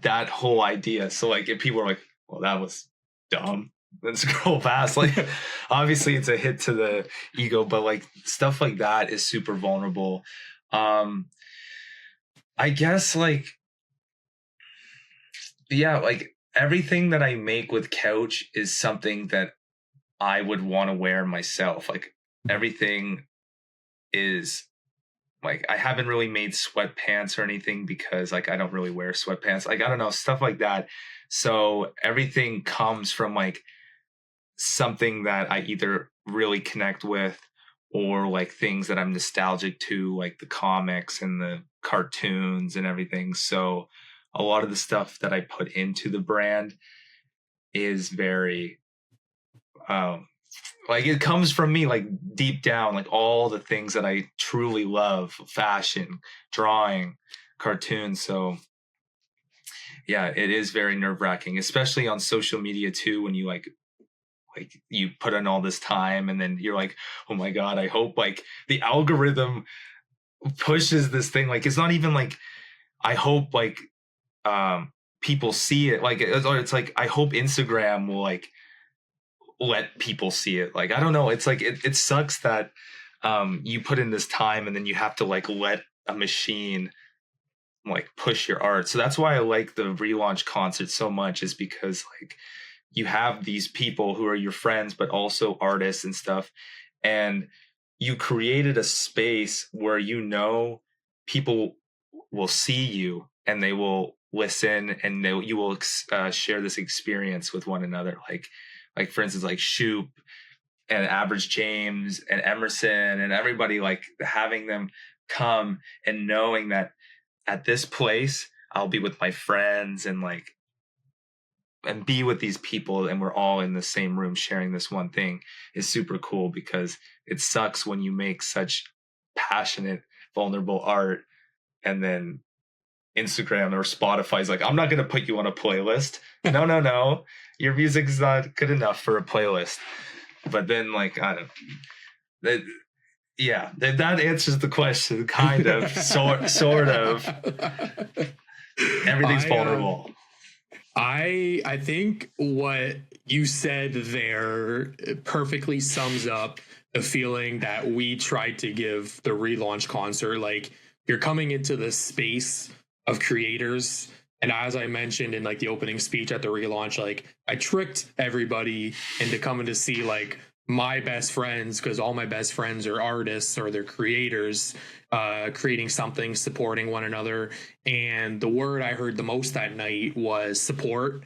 that whole idea. So like, if people are like, well, that was dumb, then scroll past. Like, obviously it's a hit to the ego, but like stuff like that is super vulnerable. I guess like, yeah, like everything that I make with Couch is something that I would want to wear myself. Like, everything is like, I haven't really made sweatpants or anything because like I don't really wear sweatpants. Like, I don't know, stuff like that. So everything comes from like something that I either really connect with, or like things that I'm nostalgic to, like the comics and the cartoons and everything. So a lot of the stuff that I put into the brand is very like, it comes from me, like deep down, like all the things that I truly love: fashion, drawing, cartoons. So yeah, it is very nerve-wracking, especially on social media too, when you like you put in all this time and then you're like, oh my God, I hope like the algorithm pushes this thing. Like, it's not even like, I hope like people see it. Like, it's like, I hope Instagram will like let people see it. Like, I don't know. It's like, it sucks that you put in this time and then you have to like let a machine like push your art. So that's why I like the relaunch concert so much, is because like you have these people who are your friends, but also artists and stuff. And you created a space where, you know, people will see you and they will listen, and you will share this experience with one another. Like for instance, like Shoop and Average James and Emerson and everybody, like having them come and knowing that at this place I'll be with my friends and be with these people, and we're all in the same room sharing this one thing, is super cool. Because it sucks when you make such passionate, vulnerable art and then Instagram or Spotify's like, I'm not going to put you on a playlist. No. Your music's not good enough for a playlist. But then like, I don't know. That answers the question, kind of, sort of. Everything's vulnerable. I think what you said there perfectly sums up the feeling that we tried to give the relaunch concert. Like, you're coming into this space of creators, and as I mentioned in like the opening speech at the relaunch, like I tricked everybody into coming to see like my best friends, because all my best friends are artists or they're creators, creating something, supporting one another. And the word I heard the most that night was support,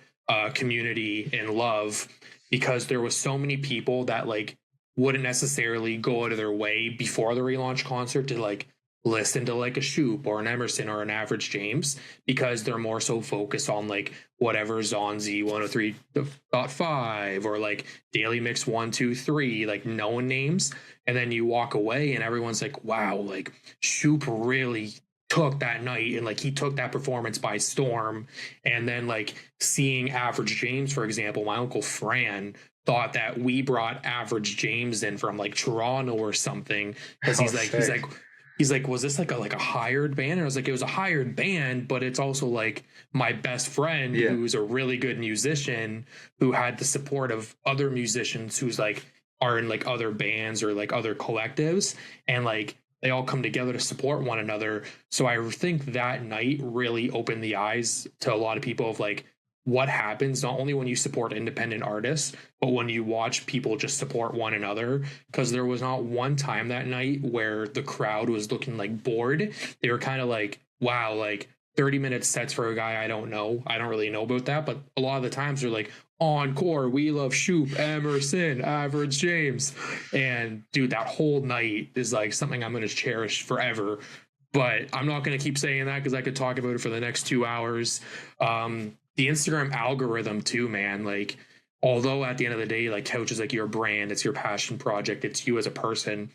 community, and love, because there was so many people that like wouldn't necessarily go out of their way before the relaunch concert to like listen to like a Shoop or an Emerson or an Average James, because they're more so focused on like whatever's on Z103.5 or like Daily Mix 123, like known names. And then you walk away and everyone's like, wow, like Shoop really took that night, and like he took that performance by storm. And then like seeing Average James, for example, my uncle Fran thought that we brought Average James in from like Toronto or something, because he's like, was this like a hired band? And I was like, it was a hired band, but it's also like my best friend who's a really good musician, who had the support of other musicians who's like are in like other bands or like other collectives, and like they all come together to support one another. So I think that night really opened the eyes to a lot of people of like what happens not only when you support independent artists, but when you watch people just support one another. Because there was not one time that night where the crowd was looking like bored. They were kind of like, wow, like 30-minute sets for a guy I don't know. I don't really know about that. But a lot of the times they're like, encore, we love Shoop, Emerson, Average James. And dude, that whole night is like something I'm going to cherish forever. But I'm not going to keep saying that because I could talk about it for the next 2 hours. The Instagram algorithm too, man. Like, although at the end of the day, like Couch is like your brand, it's your passion project, it's you as a person.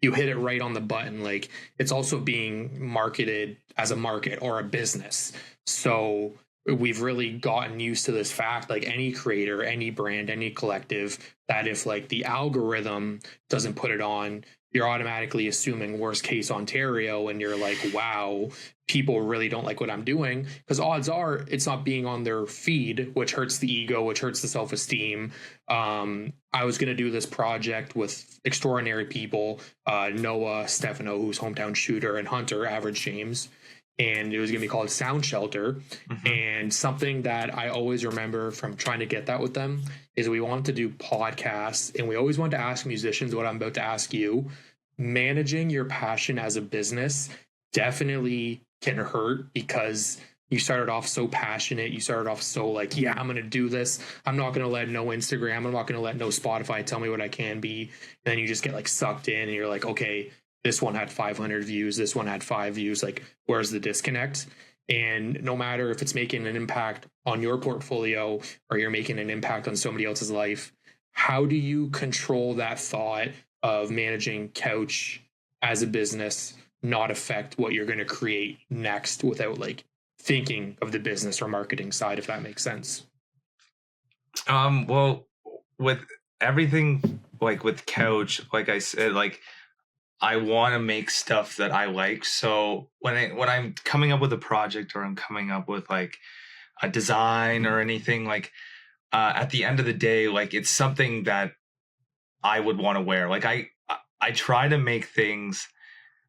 You hit it right on the button. Like, it's also being marketed as a market or a business. So we've really gotten used to this fact, like any creator, any brand, any collective, that if like the algorithm doesn't put it on, you're automatically assuming worst case Ontario, and you're like, wow, people really don't like what I'm doing, because odds are it's not being on their feed, which hurts the ego, which hurts the self-esteem. I was going to do this project with extraordinary people, Noah, Stefano, who's hometown shooter, and Hunter, Average James, and it was going to be called Sound Shelter. And something that I always remember from trying to get that with them is we wanted to do podcasts, and we always wanted to ask musicians what I'm about to ask you. Managing your passion as a business definitely can hurt, because you started off so passionate. You started off so like, yeah, I'm going to do this. I'm not going to let no Instagram. I'm not going to let no Spotify tell me what I can be. And then you just get like sucked in, and you're like, okay, this one had 500 views. This one had 5 views. Like, where's the disconnect? And no matter if it's making an impact on your portfolio or you're making an impact on somebody else's life, how do you control that thought of managing Couch as a business, not affect what you're going to create next without like thinking of the business or marketing side, if that makes sense? Well, with everything, like with Couch, like I said, like I want to make stuff that I like. So when I'm coming up with a project, or I'm coming up with like a design or anything, like at the end of the day, like it's something that I would want to wear. Like I try to make things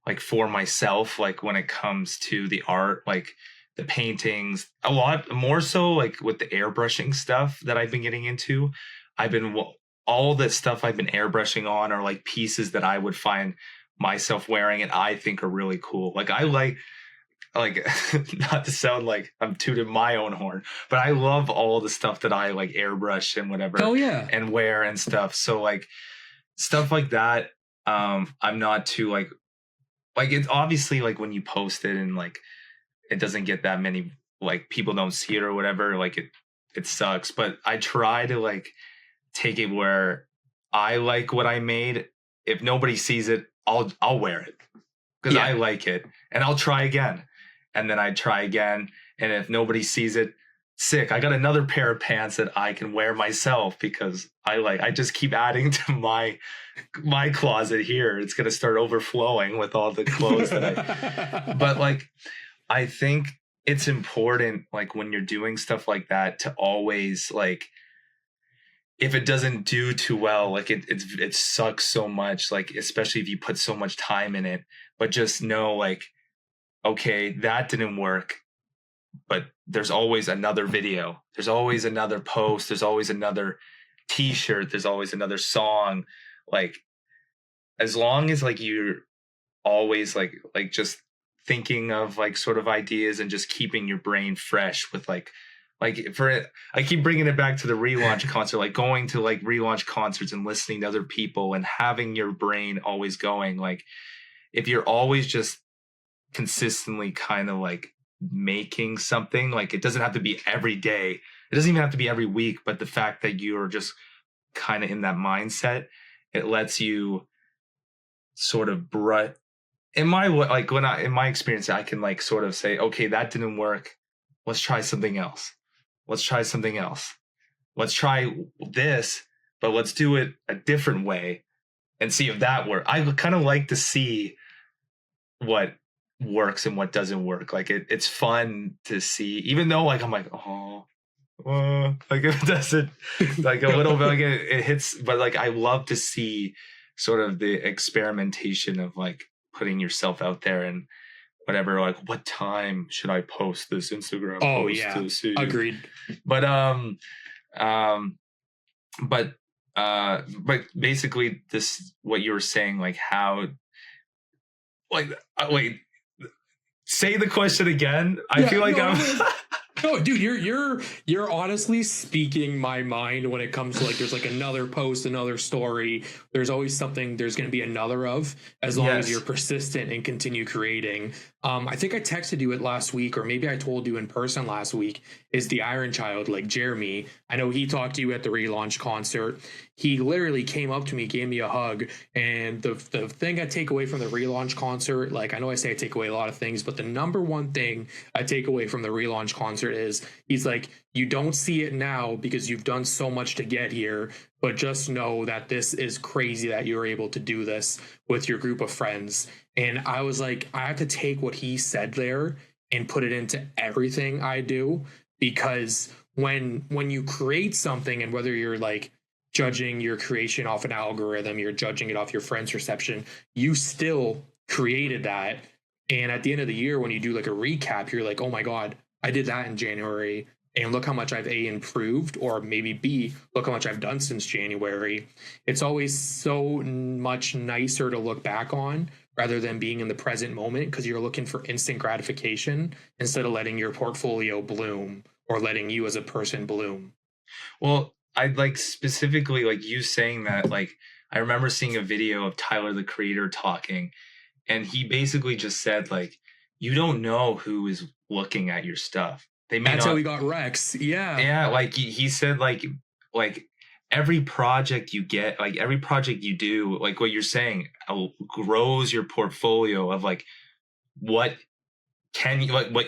like for myself, like when it comes to the art, like the paintings, a lot more so like with the airbrushing stuff that I've been getting into. All the stuff I've been airbrushing on are like pieces that I would find myself wearing and I think are really cool. Like I like not to sound like I'm tooting my own horn, but I love all the stuff that I like airbrush and whatever. Oh yeah. And wear and stuff. So like stuff like that, I'm not too like it's obviously like when you post it and like it doesn't get that many, like people don't see it or whatever, like it sucks. But I try to like take it where I like what I made. If nobody sees it, I'll wear it because I like it, and I'll try again, and then I try again, and if nobody sees it, sick, I got another pair of pants that I can wear myself, because I just keep adding to my closet here. It's gonna start overflowing with all the clothes that but like I think it's important, like when you're doing stuff like that, to always like, if it doesn't do too well, like it sucks so much, like especially if you put so much time in it, but just know like, okay, that didn't work, but there's always another video, there's always another post, there's always another t-shirt, there's always another song. Like as long as like you're always like just thinking of like sort of ideas and just keeping your brain fresh with like for it, I keep bringing it back to the relaunch concert, like going to like relaunch concerts and listening to other people and having your brain always going. Like if you're always just consistently kind of like making something, like it doesn't have to be every day, it doesn't even have to be every week, but the fact that you're just kind of in that mindset, it lets you sort of in my experience, I can like sort of say, okay, that didn't work, let's try something else. Let's try something else. Let's try this, but let's do it a different way and see if that works. I kind of like to see what works and what doesn't work. Like it's fun to see, even though like I'm like, like if it doesn't, like a little bit, like it hits, but like I love to see sort of the experimentation of like putting yourself out there and whatever, like what time should I post this Instagram post to see? Agreed. But basically this, what you were saying, like how, like wait, say the question again. I feel like No, dude, you're honestly speaking my mind when it comes to like, there's like another post, another story. There's always something there's going to be another of, as long as you're persistent and continue creating. I think I texted you it last week, or maybe I told you in person last week, is the Iron Child, like Jeremy. I know he talked to you at the relaunch concert. He literally came up to me, gave me a hug. And the thing I take away from the relaunch concert, like I know I say I take away a lot of things, but the number one thing I take away from the relaunch concert answer is, he's like, you don't see it now because you've done so much to get here, but just know that this is crazy that you're able to do this with your group of friends. And I was like, I have to take what he said there and put it into everything I do, because when you create something, and whether you're like judging your creation off an algorithm, you're judging it off your friend's reception, you still created that. And at the end of the year, when you do like a recap, you're like, oh my God, I did that in January. And look how much I've A, improved, or maybe B, look how much I've done since January. It's always so much nicer to look back on rather than being in the present moment, because you're looking for instant gratification instead of letting your portfolio bloom or letting you as a person bloom. Well, I'd like specifically like you saying that, like, I remember seeing a video of Tyler, the Creator, talking. And he basically just said, like, you don't know who is looking at your stuff. They may That's not, how we got Rex. Yeah. Yeah, like he said, like every project you get, like every project you do, like what you're saying, grows your portfolio of like what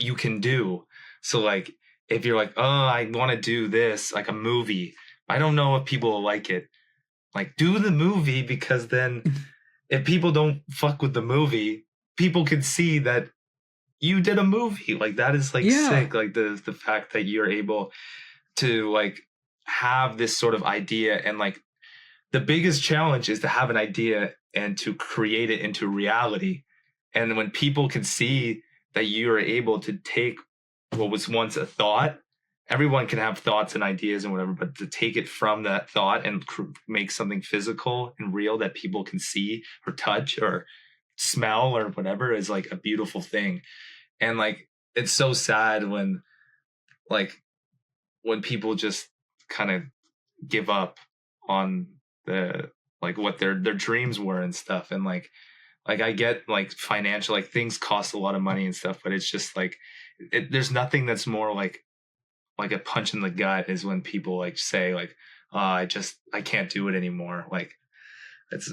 you can do. So like if you're like, oh, I want to do this, like a movie, I don't know if people will like it. Like, do the movie, because then if people don't fuck with the movie, people can see that you did a movie. Like, that is like sick. Like the fact that you're able to like have this sort of idea, and like the biggest challenge is to have an idea and to create it into reality. And when people can see that you are able to take what was once a thought, everyone can have thoughts and ideas and whatever, but to take it from that thought and make something physical and real that people can see or touch or smell or whatever is like a beautiful thing. And like, it's so sad when people just kind of give up on the, like what their dreams were and stuff. And like I get like financial, like things cost a lot of money and stuff, but it's just like, there's nothing that's more like a punch in the gut is when people like say like, oh, I can't do it anymore. Like it's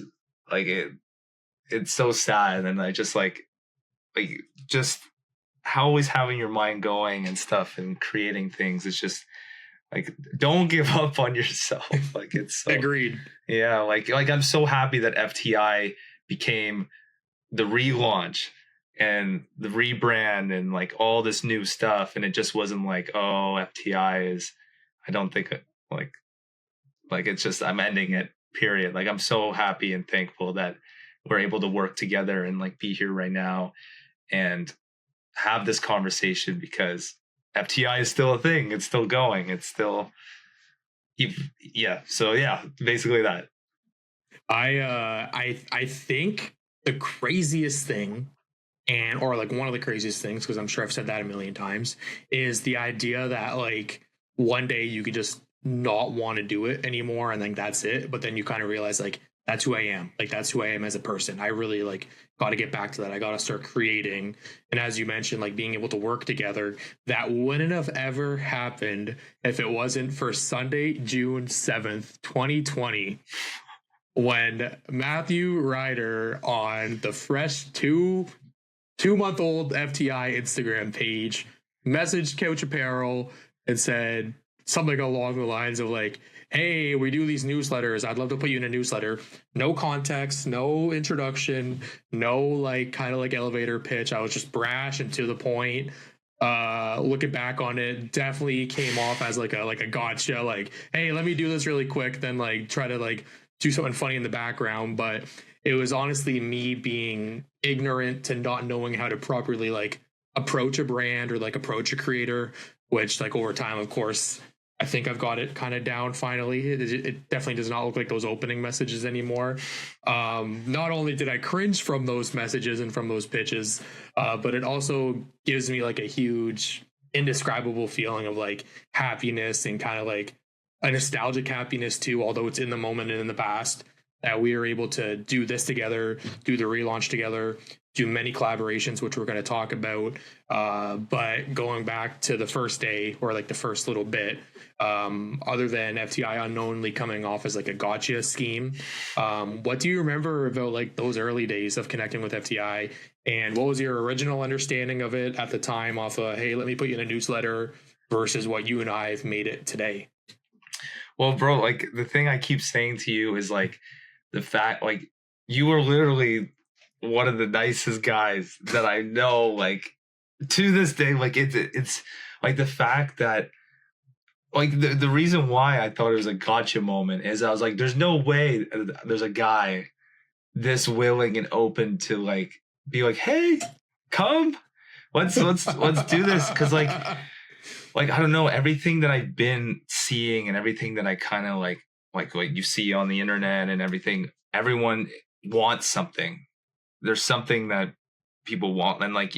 like it's so sad. And I just like just how always having your mind going and stuff and creating things. It's just like, don't give up on yourself. Like it's so, agreed. Yeah. Like I'm so happy that FTI became the relaunch and the rebrand and like all this new stuff. And it just wasn't like, oh, FTI is, I don't think like it's just, I'm ending it, period. Like I'm so happy and thankful that we're able to work together and like be here right now and have this conversation, because FTI is still a thing. It's still going. It's still, yeah. So yeah, basically that. I think the craziest thing, or like one of the craziest things, because I'm sure I've said that a million times, is the idea that like one day you could just not want to do it anymore and then that's it. But then you kind of realize like, that's who I am. Like that's who I am as a person. I really like got to get back to that. I got to start creating. And as you mentioned, like being able to work together, that wouldn't have ever happened if it wasn't for Sunday, June 7th, 2020. When Matthew Ryder on the fresh two-month-old FTI Instagram page messaged COUCH Apparel and said something along the lines of like, hey, we do these newsletters. I'd love to put you in a newsletter. No context, no introduction, no like kind of like elevator pitch. I was just brash and to the point. Looking back on it, definitely came off as like a gotcha, like, hey, let me do this really quick, then like try to like do something funny in the background. But it was honestly me being ignorant to not knowing how to properly like approach a brand or like approach a creator, which like over time, of course, I think I've got it kind of down finally. It definitely does not look like those opening messages anymore. Not only did I cringe from those messages and from those pitches, but it also gives me like a huge indescribable feeling of like happiness and kind of like a nostalgic happiness too, although it's in the moment and in the past, that we are able to do this together, do the relaunch together, do many collaborations, which we're going to talk about. But going back to the first day or like the first little bit, other than FTI unknowingly coming off as like a gotcha scheme, what do you remember about like those early days of connecting with FTI? And what was your original understanding of it at the time off of, hey, let me put you in a newsletter? versus what you and I have made it today. Well, bro, like the thing I keep saying to you is like the fact, like you are literally one of the nicest guys that I know. Like to this day, like it's like the fact that like the reason why I thought it was a gotcha moment is I was like, there's no way there's a guy this willing and open to like be like, hey, come, let's do this, because like I don't know, everything that I've been seeing and everything that I kind of like what you see on the internet and everything, everyone wants something. There's something that people want, and like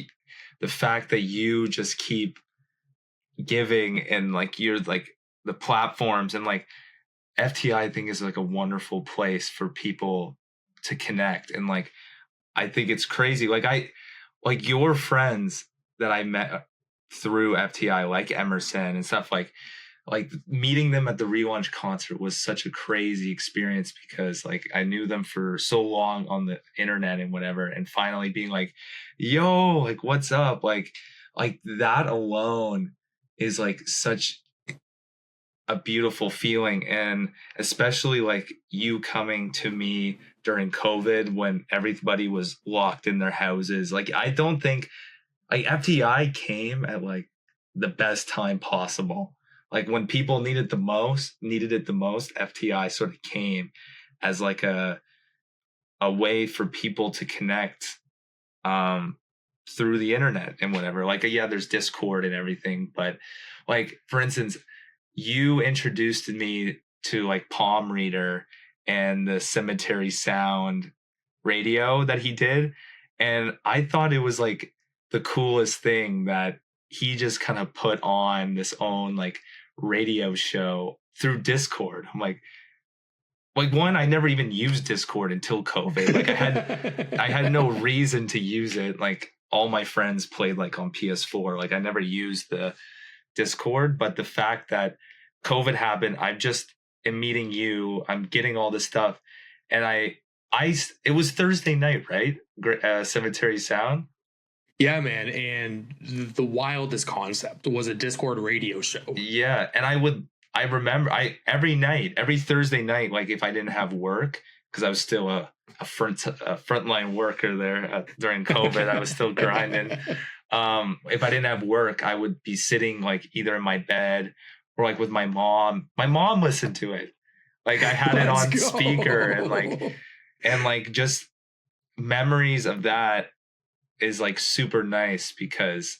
the fact that you just keep giving and like you're like the platforms, and like FTI I think is like a wonderful place for people to connect. And like I think it's crazy, like your friends that I met through FTI, like Emerson and stuff, like meeting them at the relaunch concert was such a crazy experience, because like I knew them for so long on the internet and whatever, and finally being like, yo, like what's up, like that alone is like such a beautiful feeling. And especially like you coming to me during COVID when everybody was locked in their houses, like I don't think like FTI came at like the best time possible. Like when people needed it the most, FTI sort of came as like a way for people to connect through the internet and whatever. Like, yeah, there's Discord and everything, but like, for instance, you introduced me to like Palm Reader and the Cemetery Sound radio that he did. And I thought it was like the coolest thing that he just kind of put on this own like radio show through Discord. I'm like one, I never even used Discord until COVID. Like I had no reason to use it. Like all my friends played like on PS4. Like I never used the Discord, but the fact that COVID happened, I'm just am meeting you, I'm getting all this stuff. And it was Thursday night, right? Cemetery Sound. Yeah, man. And the wildest concept was a Discord radio show. Yeah. And I remember every Thursday night, like if I didn't have work, because I was still a frontline worker there during COVID, I was still grinding. If I didn't have work, I would be sitting like either in my bed or like with my mom. My mom listened to it. Like I had it on speaker, and like just memories of that is like super nice, because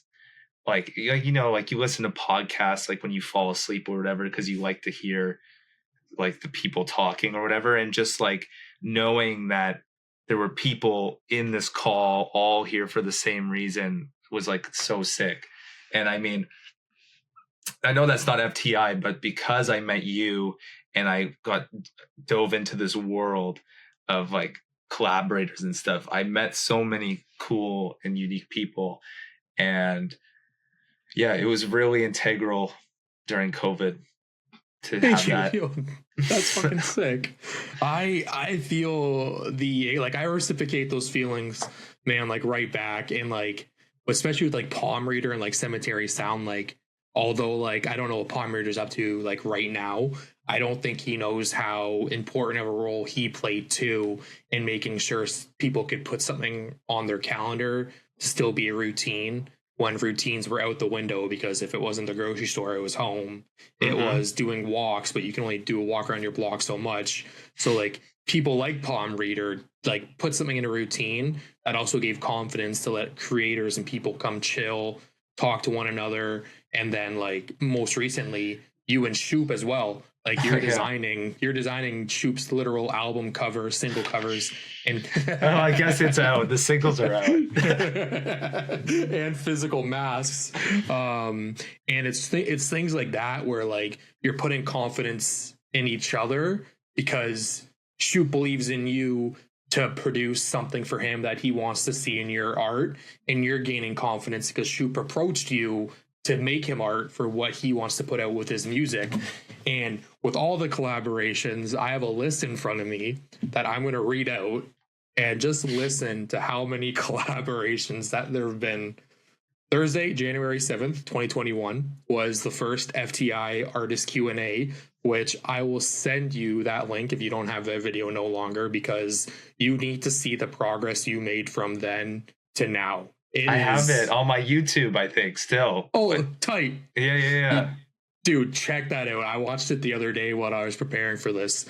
like you know, like you listen to podcasts like when you fall asleep or whatever, because you like to hear like the people talking or whatever, and just like knowing that there were people in this call all here for the same reason was like so sick. And I mean, I know that's not FTI, but because I met you and I dove into this world of like collaborators and stuff, I met so many cool and unique people. And yeah, it was really integral during COVID to have that. That's fucking sick. I feel I reciprocate those feelings, man, like right back. And like, especially with like Palm Reader and like Cemetery Sound, like, although like I don't know what Palm Reader's up to like right now, I don't think he knows how important of a role he played too in making sure people could put something on their calendar to still be a routine when routines were out the window, because if it wasn't the grocery store, it was home. It was doing walks, but you can only do a walk around your block so much. So like people like Palm Reader like put something in a routine that also gave confidence to let creators and people come chill, talk to one another. And then like most recently, you and Shoop as well. Like you're designing Shoop's literal album cover, single covers, and I guess it's out. The singles are out, and physical masks. And it's things like that where like you're putting confidence in each other, because Shoop believes in you to produce something for him that he wants to see in your art, and you're gaining confidence because Shoop approached you to make him art for what he wants to put out with his music. And with all the collaborations, I have a list in front of me that I'm going to read out, and just listen to how many collaborations that there have been. Thursday, January 7th, 2021 was the first FTI artist Q&A, which I will send you that link if you don't have that video no longer, because you need to see the progress you made from then to now. I have it on my YouTube, I think, still. Oh, tight. Yeah. Dude, check that out. I watched it the other day while I was preparing for this.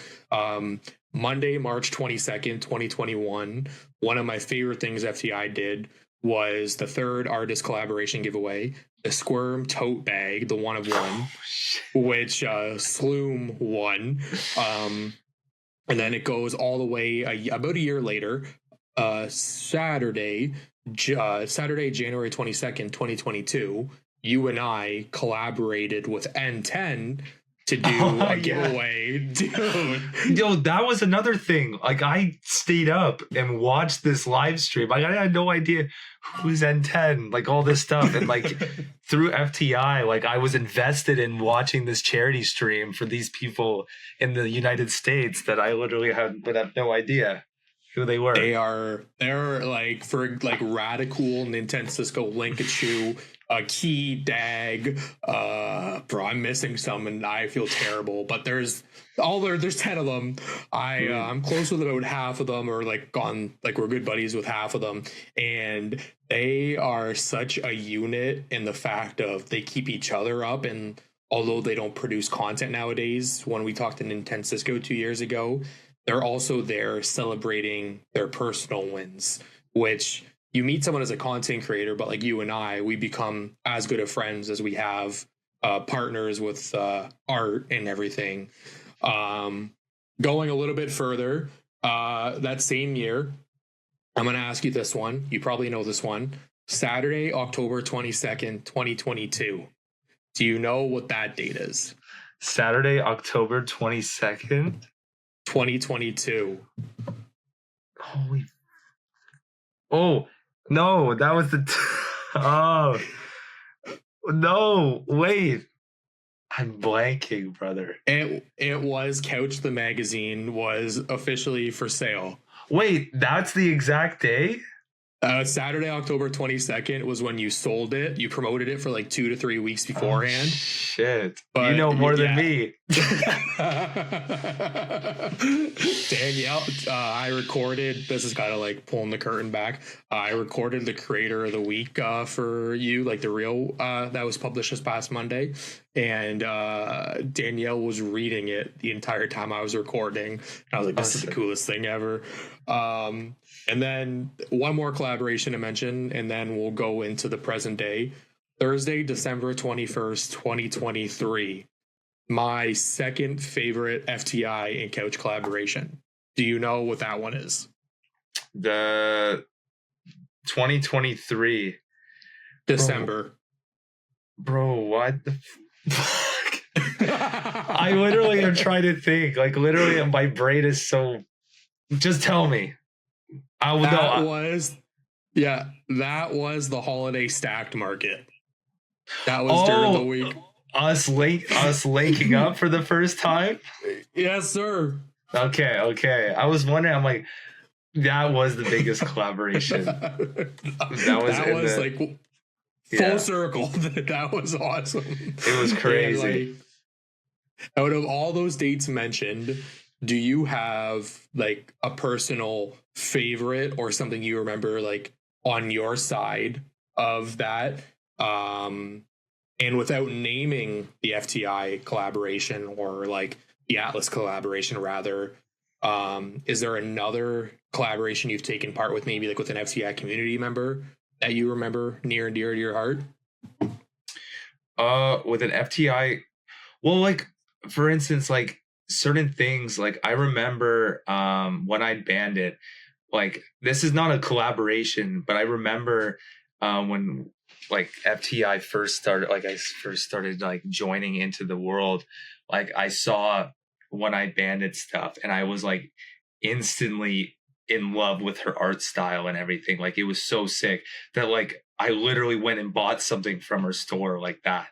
Monday, March 22nd, 2021, one of my favorite things FTI did was the third artist collaboration giveaway, the Squirm tote bag, the one of one, which Sloom won. And then it goes all the way about a year later, Saturday, January 22nd, 2022, you and I collaborated with N10 to do a giveaway. Dude. Yo, that was another thing. Like, I stayed up and watched this live stream. Like, I had no idea who's N10, like all this stuff. And like through FTI, like I was invested in watching this charity stream for these people in the United States that I literally have no idea who they were. They're like for like Radicool, Nintendo Cisco, Linkachu, Key, Dag, bro, I'm missing some and I feel terrible, but there's 10 of them. I'm close with about half of them, or like we're good buddies with half of them, and they are such a unit in the fact of they keep each other up. And although they don't produce content nowadays, when we talked to Nintendo Cisco 2 years ago, they're also there celebrating their personal wins, which you meet someone as a content creator, but like you and I, we become as good of friends as we have partners with art and everything. Going a little bit further, that same year, I'm going to ask you this one. You probably know this one. Saturday, October 22nd, 2022. Do you know what that date is? Saturday, October 22nd? 2022. Holy. Oh, no, that was the. Oh, no, wait. I'm blanking, brother. It was Couch the magazine was officially for sale. Wait, that's the exact day? Saturday, October 22nd was when you sold it. You promoted it for like 2 to 3 weeks beforehand. Oh, shit. But, you know more than me. Danielle, I recorded, this is kind of like pulling the curtain back. I recorded the creator of the week for you, like the reel that was published this past Monday. And Danielle was reading it the entire time I was recording. And I was like, this is the coolest thing ever. And then one more collaboration to mention, and then we'll go into the present day. Thursday, December 21st, 2023. My second favorite FTI and Couch collaboration. Do you know what that one is? The 2023. December. Bro, what the fuck? I literally am trying to think. Like, literally, my brain is so... Just tell me. That was the holiday stacked market. That was during the week. Us linking up for the first time? Yes, sir. Okay. I was wondering, I'm like, that was the biggest collaboration. That was like full circle. That was awesome. It was crazy. And, like, out of all those dates mentioned, do you have like a personal favorite or something you remember like on your side of that? And without naming the FTI collaboration or like the Atlas collaboration rather, is there another collaboration you've taken part with, maybe like with an FTI community member that you remember near and dear to your heart? With an FTI, well, like for instance, like certain things, like I remember when I banned it, like this is not a collaboration, but I remember when like FTI first started, like I first started like joining into the world, like I saw When I Bandit stuff and I was like instantly in love with her art style and everything. Like it was so sick that like I literally went and bought something from her store like that.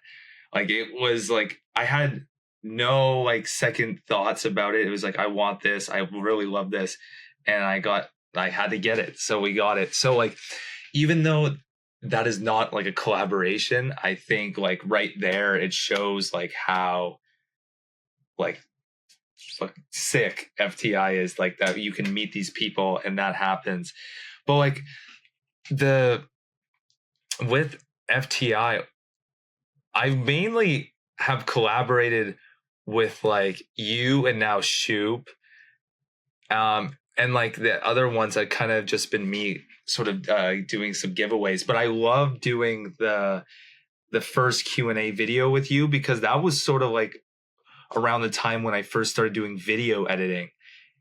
Like it was like I had no like second thoughts about it. It was like, I want this, I really love this, and I had to get it, so we got it. So like even though that is not like a collaboration. I think like right there, it shows like how like fucking sick FTI is, like that you can meet these people and that happens. But like with FTI, I mainly have collaborated with like you and now Shoop. And like the other ones that kind of just been me sort of doing some giveaways. But I love doing the first Q&A video with you, because that was sort of like around the time when I first started doing video editing.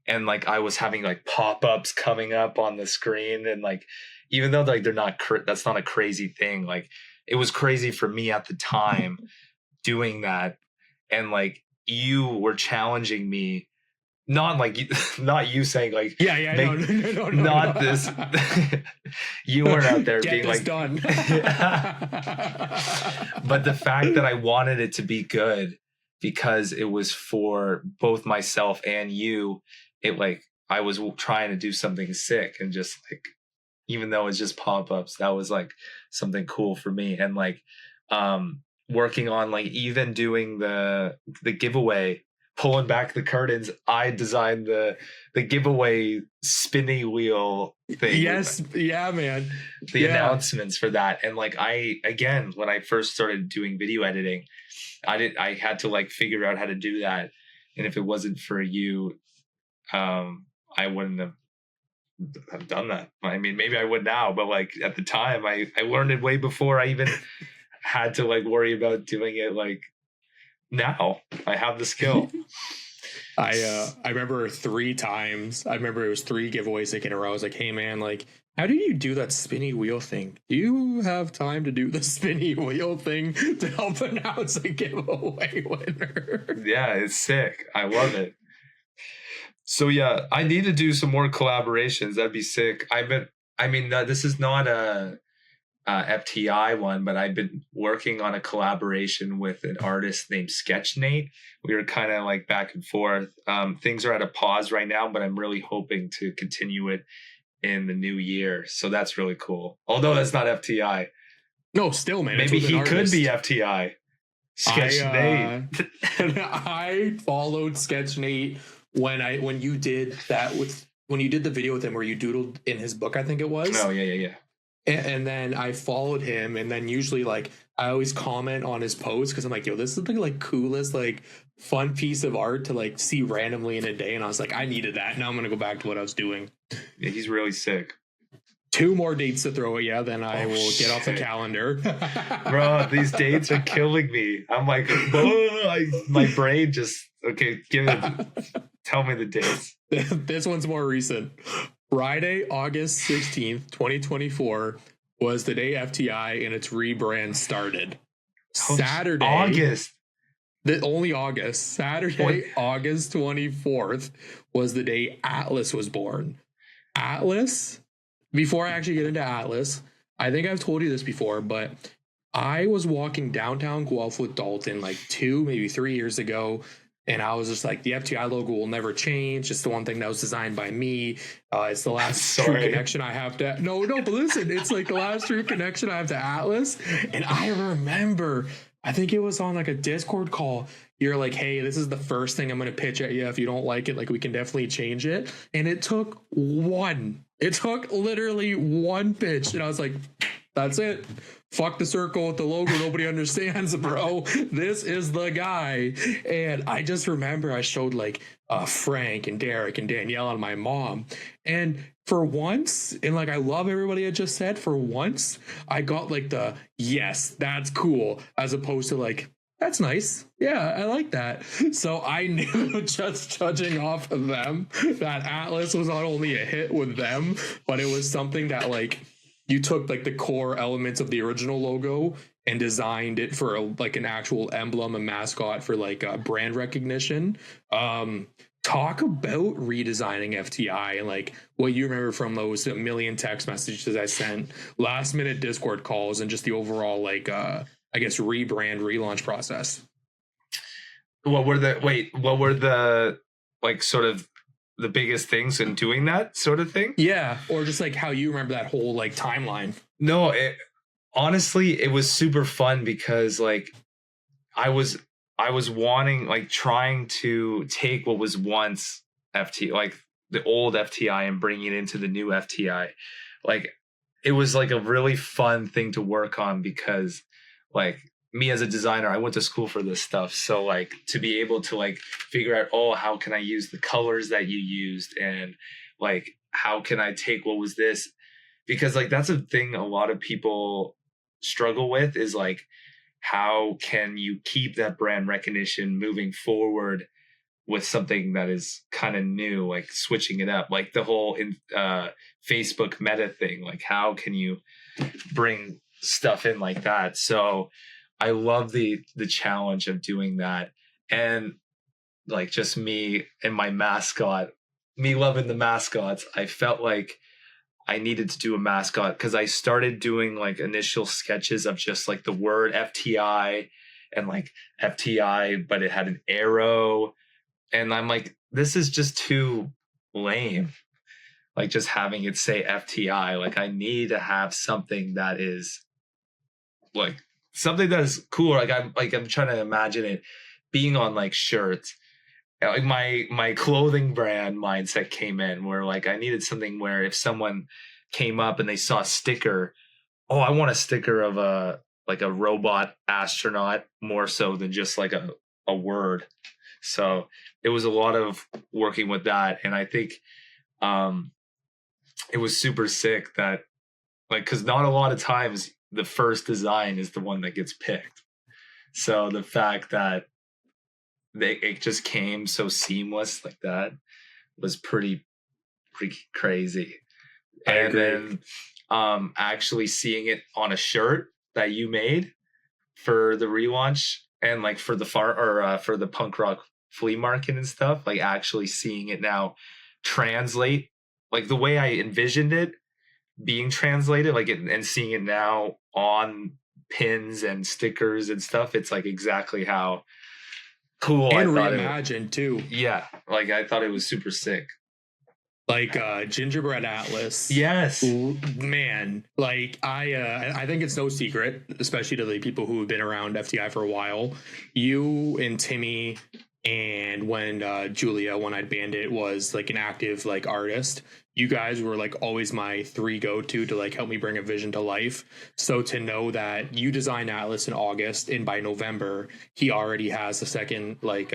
And like I was having like pop-ups coming up on the screen, and like even though like they're not that's not a crazy thing, like it was crazy for me at the time doing that. And like you were challenging me, not like not you saying like no, not this you weren't out there Get being this like done. But the fact that I wanted it to be good because it was for both myself and you, it like I was trying to do something sick, and just like even though it's just pop-ups, that was like something cool for me. And like working on like even doing the giveaway, pulling back the curtains, I designed the giveaway spinny wheel thing. Yes, yeah, man. The announcements for that. And like again, when I first started doing video editing, I had to like figure out how to do that. And if it wasn't for you, I wouldn't have done that. I mean, maybe I would now, but like at the time I learned it way before I even had to like worry about doing it. Like now I have the skill. I remember 3 times. I remember it was 3 giveaways like in a row. I was like, hey man, like, how do you do that spinny wheel thing? Do you have time to do the spinny wheel thing to help announce a giveaway winner? Yeah, it's sick. I love it. So yeah, I need to do some more collaborations. That'd be sick. This is not a FTI one, but I've been working on a collaboration with an artist named Sketch Nate. We were kind of like back and forth. Things are at a pause right now, but I'm really hoping to continue it in the new year. So that's really cool. Although that's not FTI. No, still, man. Maybe he could be FTI. Sketch Nate. I followed Sketch Nate when you did the video with him where you doodled in his book, I think it was. Oh yeah. And then I followed him, and then usually like I always comment on his posts because I'm like, yo, this is the like coolest like fun piece of art to like see randomly in a day. And I was like, I needed that. Now I'm gonna go back to what I was doing. Yeah, he's really sick. 2 more dates to throw at you, then I will get off the calendar. Bro, these dates are killing me. I'm like, my brain just okay. Tell me the dates. This one's more recent. Friday, August 16th, 2024 was the day FTI and its rebrand started. Saturday, August. Only August. Saturday, August 24th was the day Atlas was born. Atlas, before I actually get into Atlas, I think I've told you this before, but I was walking downtown Guelph with Dalton like 2, maybe 3 years ago. And I was just like, the FTI logo will never change. It's the one thing that was designed by me. It's the last true connection I have to... No, but listen, it's like the last true connection I have to Atlas. And I remember, I think it was on like a Discord call. You're like, hey, this is the first thing I'm going to pitch at you. If you don't like it, like we can definitely change it. And it took literally one pitch. And I was like, that's it. Fuck the circle with the logo. Nobody understands, bro. This is the guy. And I just remember I showed like Frank and Derek and Danielle and my mom. And for once, and like I love everybody I just said, for once, I got like the yes, that's cool, as opposed to like, that's nice. Yeah, I like that. So I knew just judging off of them that Atlas was not only a hit with them, but it was something that like you took like the core elements of the original logo and designed it for like an actual emblem, a mascot for like brand recognition. Talk about redesigning FTI and like what you remember from those 1 million text messages I sent, last minute Discord calls, and just the overall like I guess rebrand relaunch process. What were the like sort of the biggest things in doing that sort of thing? Yeah, or just like how you remember that whole like timeline. No, honestly, it was super fun because like I was wanting, like, trying to take what was once FT, like the old FTI, and bring it into the new FTI. Like, it was like a really fun thing to work on because, like, me as a designer, I went to school for this stuff. So like to be able to like figure out, oh, how can I use the colors that you used, and like how can I take what was this? Because like that's a thing a lot of people struggle with, is like, how can you keep that brand recognition moving forward with something that is kind of new, like switching it up, like the whole Facebook meta thing. Like, how can you bring stuff in like that? So I love the challenge of doing that. And like just me and my mascot, me loving the mascots, I felt like I needed to do a mascot because I started doing like initial sketches of just like the word FTI and like FTI, but it had an arrow. And I'm like, this is just too lame. Like just having it say FTI. Like I need to have something that is like something that is cool. Like I'm trying to imagine it being on like shirts. Like my clothing brand mindset came in where like I needed something where if someone came up and they saw a sticker, oh, I want a sticker of a robot astronaut more so than just like a word. So it was a lot of working with that. And I think it was super sick that like, cause not a lot of times the first design is the one that gets picked. So the fact that it just came so seamless like that was pretty crazy. And then actually seeing it on a shirt that you made for the relaunch and like for the for the punk rock flea market and stuff, like actually seeing it now translate like the way I envisioned it being translated, like and seeing it now on pins and stickers and stuff, it's like exactly how cool and I thought reimagined too. Yeah, like I thought it was super sick. Like Gingerbread Atlas. Yes, man. Like I think it's no secret, especially to the people who have been around FTI for a while. You and Timmy, and when Julia, One-Eyed Bandit, was like an active like artist, you guys were like always my three go-to to like help me bring a vision to life. So to know that you designed Atlas in August and by November he already has a second like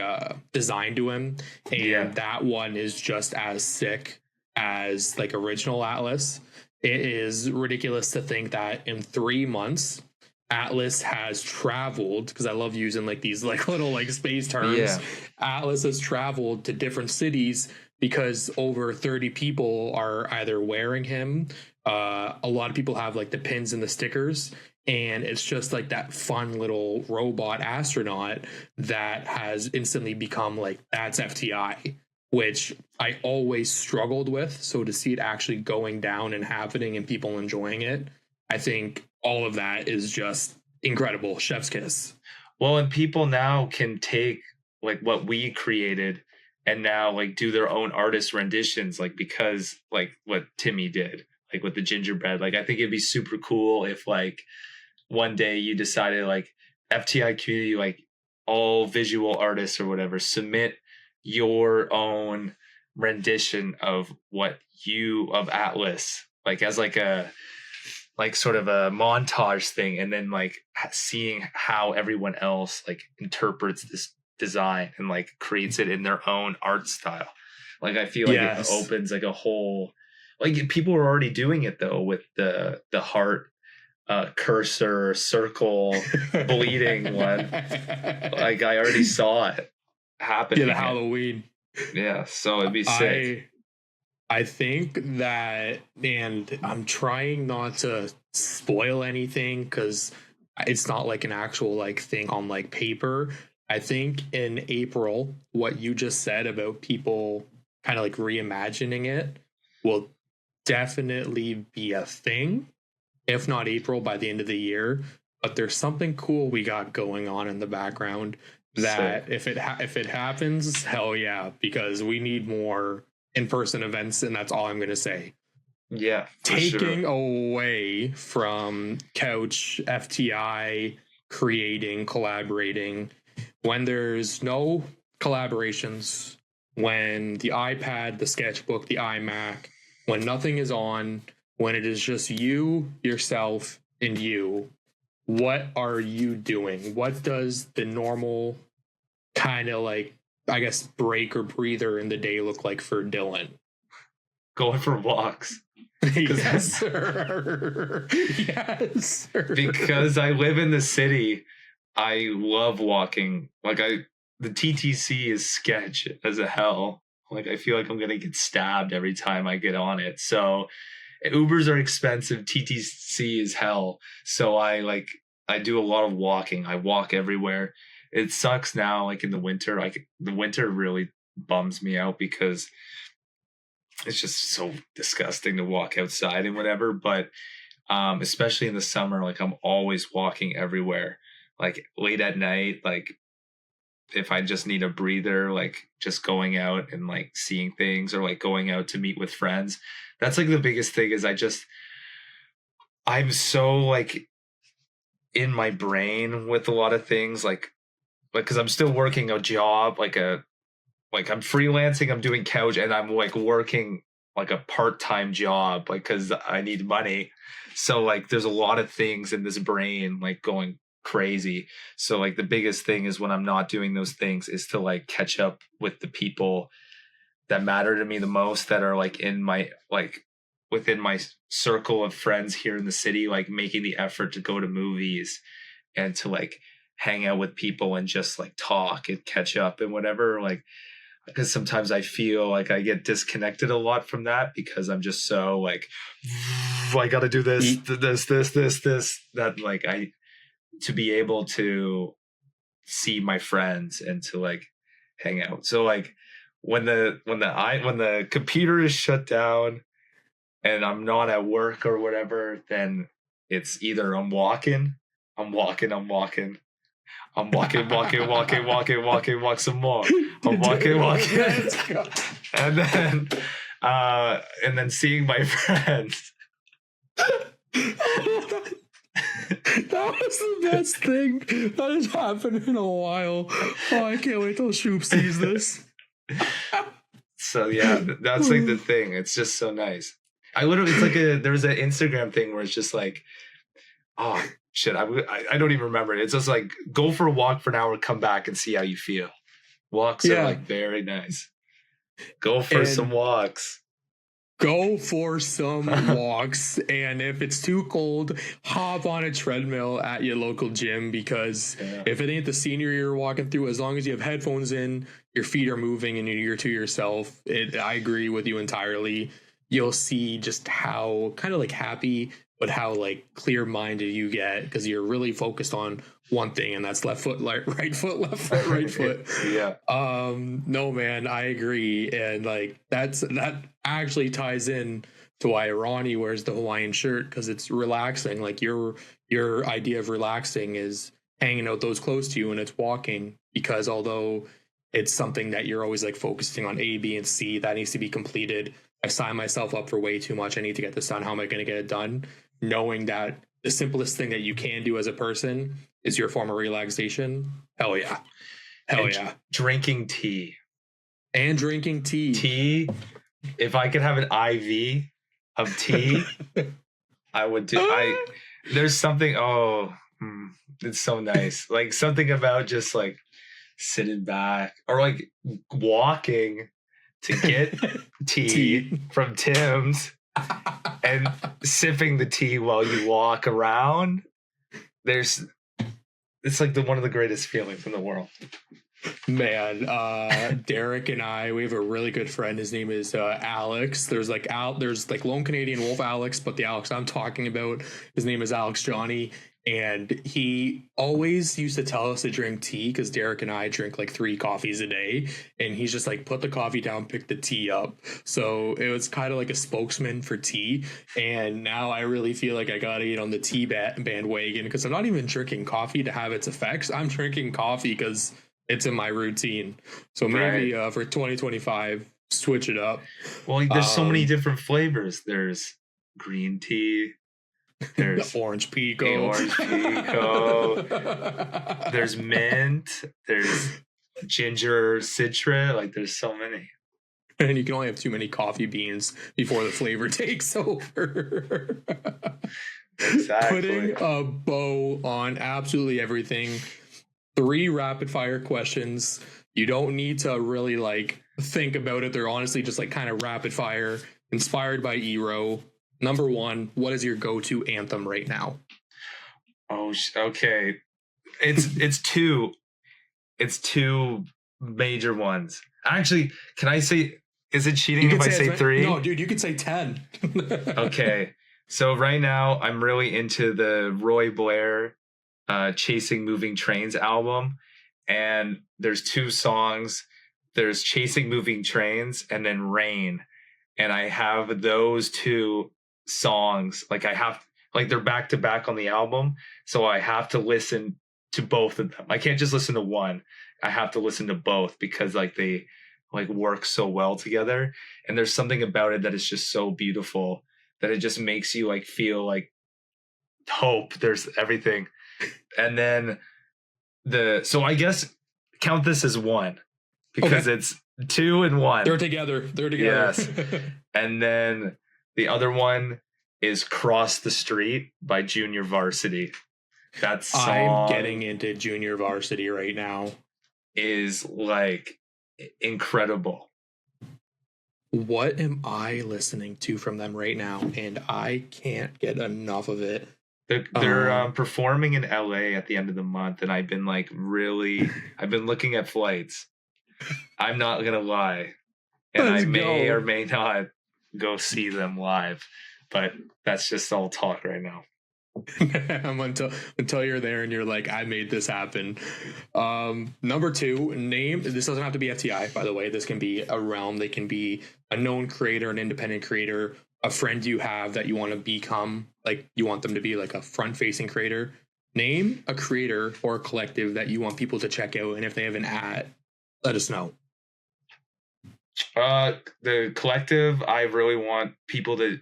design to him, and that one is just as sick as like original Atlas. It is ridiculous to think that in 3 months Atlas has traveled, because I love using like these like little like space terms. Yeah. Atlas has traveled to different cities because over 30 people are either wearing him. A lot of people have like the pins and the stickers, and it's just like that fun little robot astronaut that has instantly become like, that's FTI, which I always struggled with. So to see it actually going down and happening and people enjoying it, I think all of that is just incredible. Chef's kiss. Well, and people now can take like what we created and now like do their own artist renditions, like because like what Timmy did, like with the gingerbread. Like I think it'd be super cool if like one day you decided like FTI community, like all visual artists or whatever, submit your own rendition of of Atlas, like as like a like sort of a montage thing, and then like seeing how everyone else like interprets this design and like creates it in their own art style. Like I feel like it opens like a whole, like people are already doing it though with the heart cursor circle bleeding one. Like I already saw it happening. Yeah, the Halloween. Yeah, so it'd be sick. I think that, and I'm trying not to spoil anything because it's not like an actual like thing on like paper. I think in April, what you just said about people kind of like reimagining it will definitely be a thing. If not April, by the end of the year. But there's something cool we got going on in the background that if it happens, hell yeah, because we need more in-person events, and that's all I'm going to say. Yeah, for taking sure. away from Couch, FTI, creating, collaborating, when there's no collaborations, when the iPad, the sketchbook, the iMac, when nothing is on, when it is just you, yourself, and you, what are you doing? What does the normal kind of like, I guess, break or breather in the day look like for Dylan? Going for walks. Yes, sir. Yes, sir. Because I live in the city, I love walking. Like the TTC is sketch as a hell. Like I feel like I'm gonna get stabbed every time I get on it. So Ubers are expensive. TTC is hell. So I do a lot of walking. I walk everywhere. It sucks now, like in the winter. Like the winter really bums me out because it's just so disgusting to walk outside and whatever. But especially in the summer, like I'm always walking everywhere. Like late at night, like if I just need a breather, like just going out and like seeing things, or like going out to meet with friends. That's like the biggest thing is I'm so like in my brain with a lot of things, like because I'm still working a job, like I'm freelancing, I'm doing couch, and I'm like working like a part-time job, like because I need money. So like there's a lot of things in this brain like going crazy. So like the biggest thing is when I'm not doing those things is to like catch up with the people that matter to me the most, that are like in my like within my circle of friends here in the city, like making the effort to go to movies and to like hang out with people and just like talk and catch up and whatever. Like because sometimes I feel like I get disconnected a lot from that because I'm just so like I got to do this, that like I to be able to see my friends and to like hang out. So like when the computer is shut down and I'm not at work or whatever, then it's either I'm walking walk some more. I'm walking. And then seeing my friends. That was the best thing that has happened in a while. Oh, I can't wait till Shoop sees this. So yeah, that's like the thing. It's just so nice. I literally, it's like there's an Instagram thing where it's just like, oh shit, I don't even remember it. It's just like, go for a walk for an hour, come back and see how you feel. Walks are like very nice. Go for some walks. Go for some walks, and if it's too cold, hop on a treadmill at your local gym, because if it ain't the scenery you're walking through, as long as you have headphones in, your feet are moving and you're to yourself, I agree with you entirely. You'll see just how kind of like happy, but how like clear-minded you get, because you're really focused on one thing, and that's left foot, like right foot, left foot, right foot. Yeah. No, man, I agree. And like that actually ties in to why Ronnie wears the Hawaiian shirt, because it's relaxing. Like your idea of relaxing is hanging out those close to you, and it's walking, because although it's something that you're always like focusing on A, B, and C, that needs to be completed. I sign myself up for way too much. I need to get this done. How am I going to get it done? Knowing that the simplest thing that you can do as a person is your form of relaxation. Hell yeah. Hell yeah. Drinking tea. And drinking tea. Tea. If I could have an IV of tea, I would do. There's something. It's so nice. Like something about just like sitting back or like walking to get tea from Tim's and sipping the tea while you walk around. It's like one of the greatest feelings in the world. Man, Derek and I, we have a really good friend. His name is Alex. There's like Lone Canadian Wolf Alex, but the Alex I'm talking about, his name is Alex Johnny. And he always used to tell us to drink tea, because Derek and I drink like 3 coffees a day. And he's just like, put the coffee down, pick the tea up. So it was kind of like a spokesman for tea. And now I really feel like I got to get on the tea bandwagon, because I'm not even drinking coffee to have its effects. I'm drinking coffee because it's in my routine. So maybe for 2025, switch it up. Well, there's so many different flavors. There's green tea. There's the orange pico. the orange pico. There's mint. There's ginger citra. Like there's so many. And you can only have too many coffee beans before the flavor takes over. Exactly. Putting a bow on absolutely everything. 3 rapid fire questions. You don't need to really like think about it. They're honestly just like kind of rapid fire, inspired by Eero. Number 1, what is your go-to anthem right now? Oh, okay. It's two major ones. Actually, can I say? Is it cheating if I say 3? No, dude, you could say 10. Okay. So right now, I'm really into the Roy Blair Chasing Moving Trains album. And there's 2 songs. There's Chasing Moving Trains and then Rain. And I have those 2 songs. Like they're back to back on the album. So I have to listen to both of them. I can't just listen to one. I have to listen to both because like they like work so well together. And there's something about it that is just so beautiful that it just makes you like feel like hope. There's everything. And then so I guess count this as 1 because it's 2 and 1. They're together. Yes. And then the other one is Cross the Street by Junior Varsity. That song I'm getting into Junior Varsity right now. Is like incredible. What am I listening to from them right now? And I can't get enough of it. They're performing in LA at the end of the month, and I've been looking at flights. I'm not gonna lie, and I may or may not go see them live, but that's just all talk right now. until you're there and you're like, I made this happen. Number 2, name. This doesn't have to be FTI, by the way. This can be a realm. They can be a known creator, an independent creator, a friend you have that you want to become, like you want them to be like a front-facing creator. Name a creator or a collective that you want people to check out, and if they have an ad, let us know. The collective I really want people to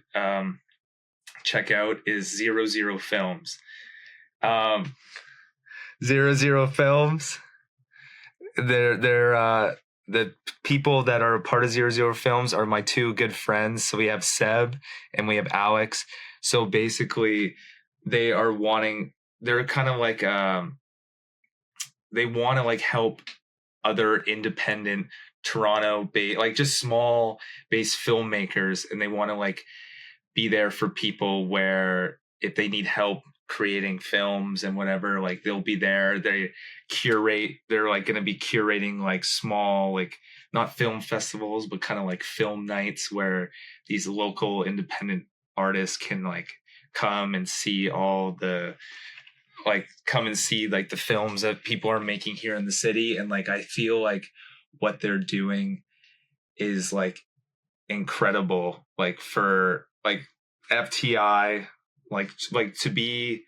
check out is 00 Films. 00 Films. They're the people that are a part of 00 Films are my 2 good friends. So we have Seb and we have Alex. So basically they're kind of like they want to like help other independent Toronto like just small based filmmakers, and they want to like be there for people where if they need help creating films and whatever, like they'll be there. They're like going to be curating like small, like not film festivals, but kind of like film nights where these local independent artists can like come and see the films that people are making here in the city. And like, I feel like what they're doing is like incredible, like for like FTI, like to be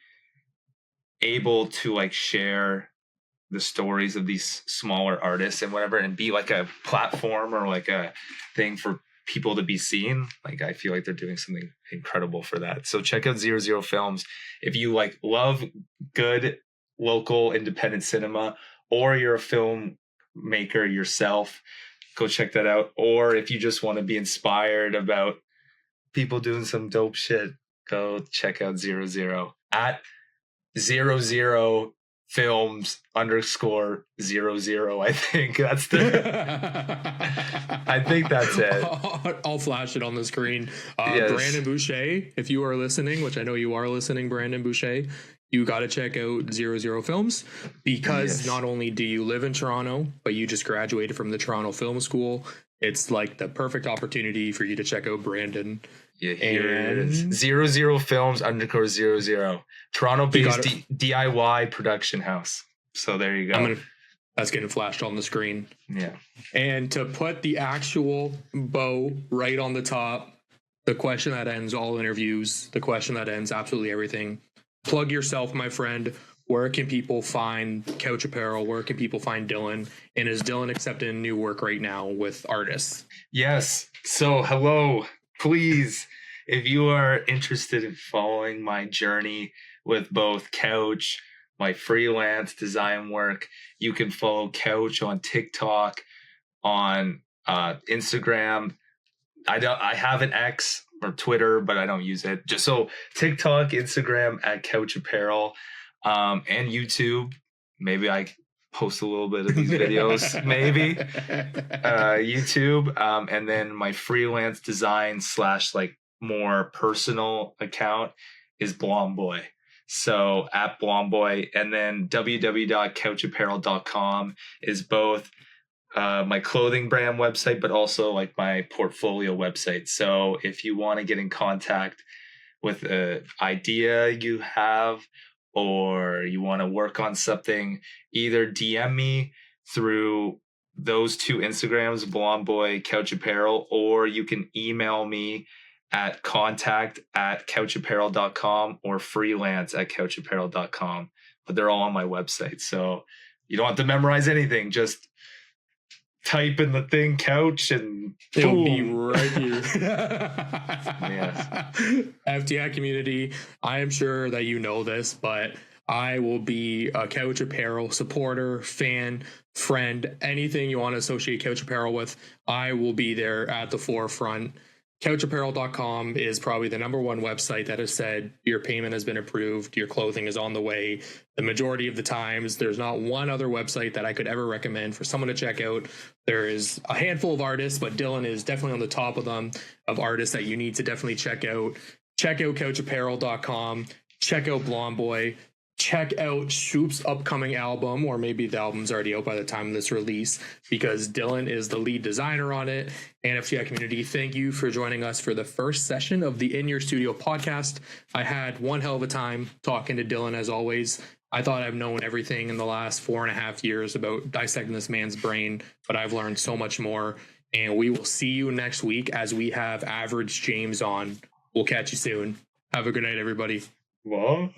able to like share the stories of these smaller artists and whatever, and be like a platform or like a thing for people to be seen. Like I feel like they're doing something incredible for that. So check out 00 Films if you like love good local independent cinema, or you're a filmmaker yourself. Go check that out. Or if you just want to be inspired about people doing some dope shit, go check out 00 at 00 Films _00. I think that's I think that's it. I'll flash it on the screen. Yes. Brandon Boucher, if you are listening, which I know you are listening, Brandon Boucher, you got to check out 00 Films, because not only do you live in Toronto, but you just graduated from the Toronto Film School. It's like the perfect opportunity for you to check out Brandon. Yeah, here it is. 00 Films _00. Toronto-based DIY production house. So there you go. That's getting flashed on the screen. Yeah. And to put the actual bow right on the top, the question that ends all interviews, the question that ends absolutely everything. Plug yourself, my friend. Where can people find COUCH Apparel? Where can people find Dylan? And is Dylan accepting new work right now with artists? Yes. So hello, please. if you are interested in following my journey with both Couch, my freelance design work, you can follow Couch on TikTok, on Instagram. I have an X or Twitter, but I don't use it. Just so TikTok, Instagram at COUCH Apparel, and YouTube. Maybe I post a little bit of these videos, maybe. YouTube, and then my freelance design / like more personal account is Blomboy. So at Blomboy, and then www.couchapparel.com is both my clothing brand website, but also like my portfolio website. So if you want to get in contact with an idea you have, or you want to work on something, either DM me through those two Instagrams, Blomboy, Couch Apparel, or you can email me at contact@couchapparel.com or freelance@couchapparel.com. But they're all on my website. So you don't have to memorize anything. Just type in the thing couch and it'll be right here. Yes. FTI community, I am sure that you know this, but I will be a Couch Apparel supporter, fan, friend, anything you want to associate Couch Apparel with. I will be there at the forefront. CouchApparel.com is probably the #1 website that has said your payment has been approved, your clothing is on the way. The majority of the times, there's not one other website that I could ever recommend for someone to check out. There is a handful of artists, but Dylan is definitely on the top of them, of artists that you need to definitely check out. Check out CouchApparel.com. Check out Blomboy. Check out Shoop's upcoming album, or maybe the album's already out by the time of this release, because Dylan is the lead designer on it. And FTI community, thank you for joining us for the first session of the In Your Studio podcast. I had one hell of a time talking to Dylan, as always. I thought I've known everything in the last 4.5 years about dissecting this man's brain, but I've learned so much more. And we will see you next week as we have Average James on. We'll catch you soon. Have a good night, everybody. Bye.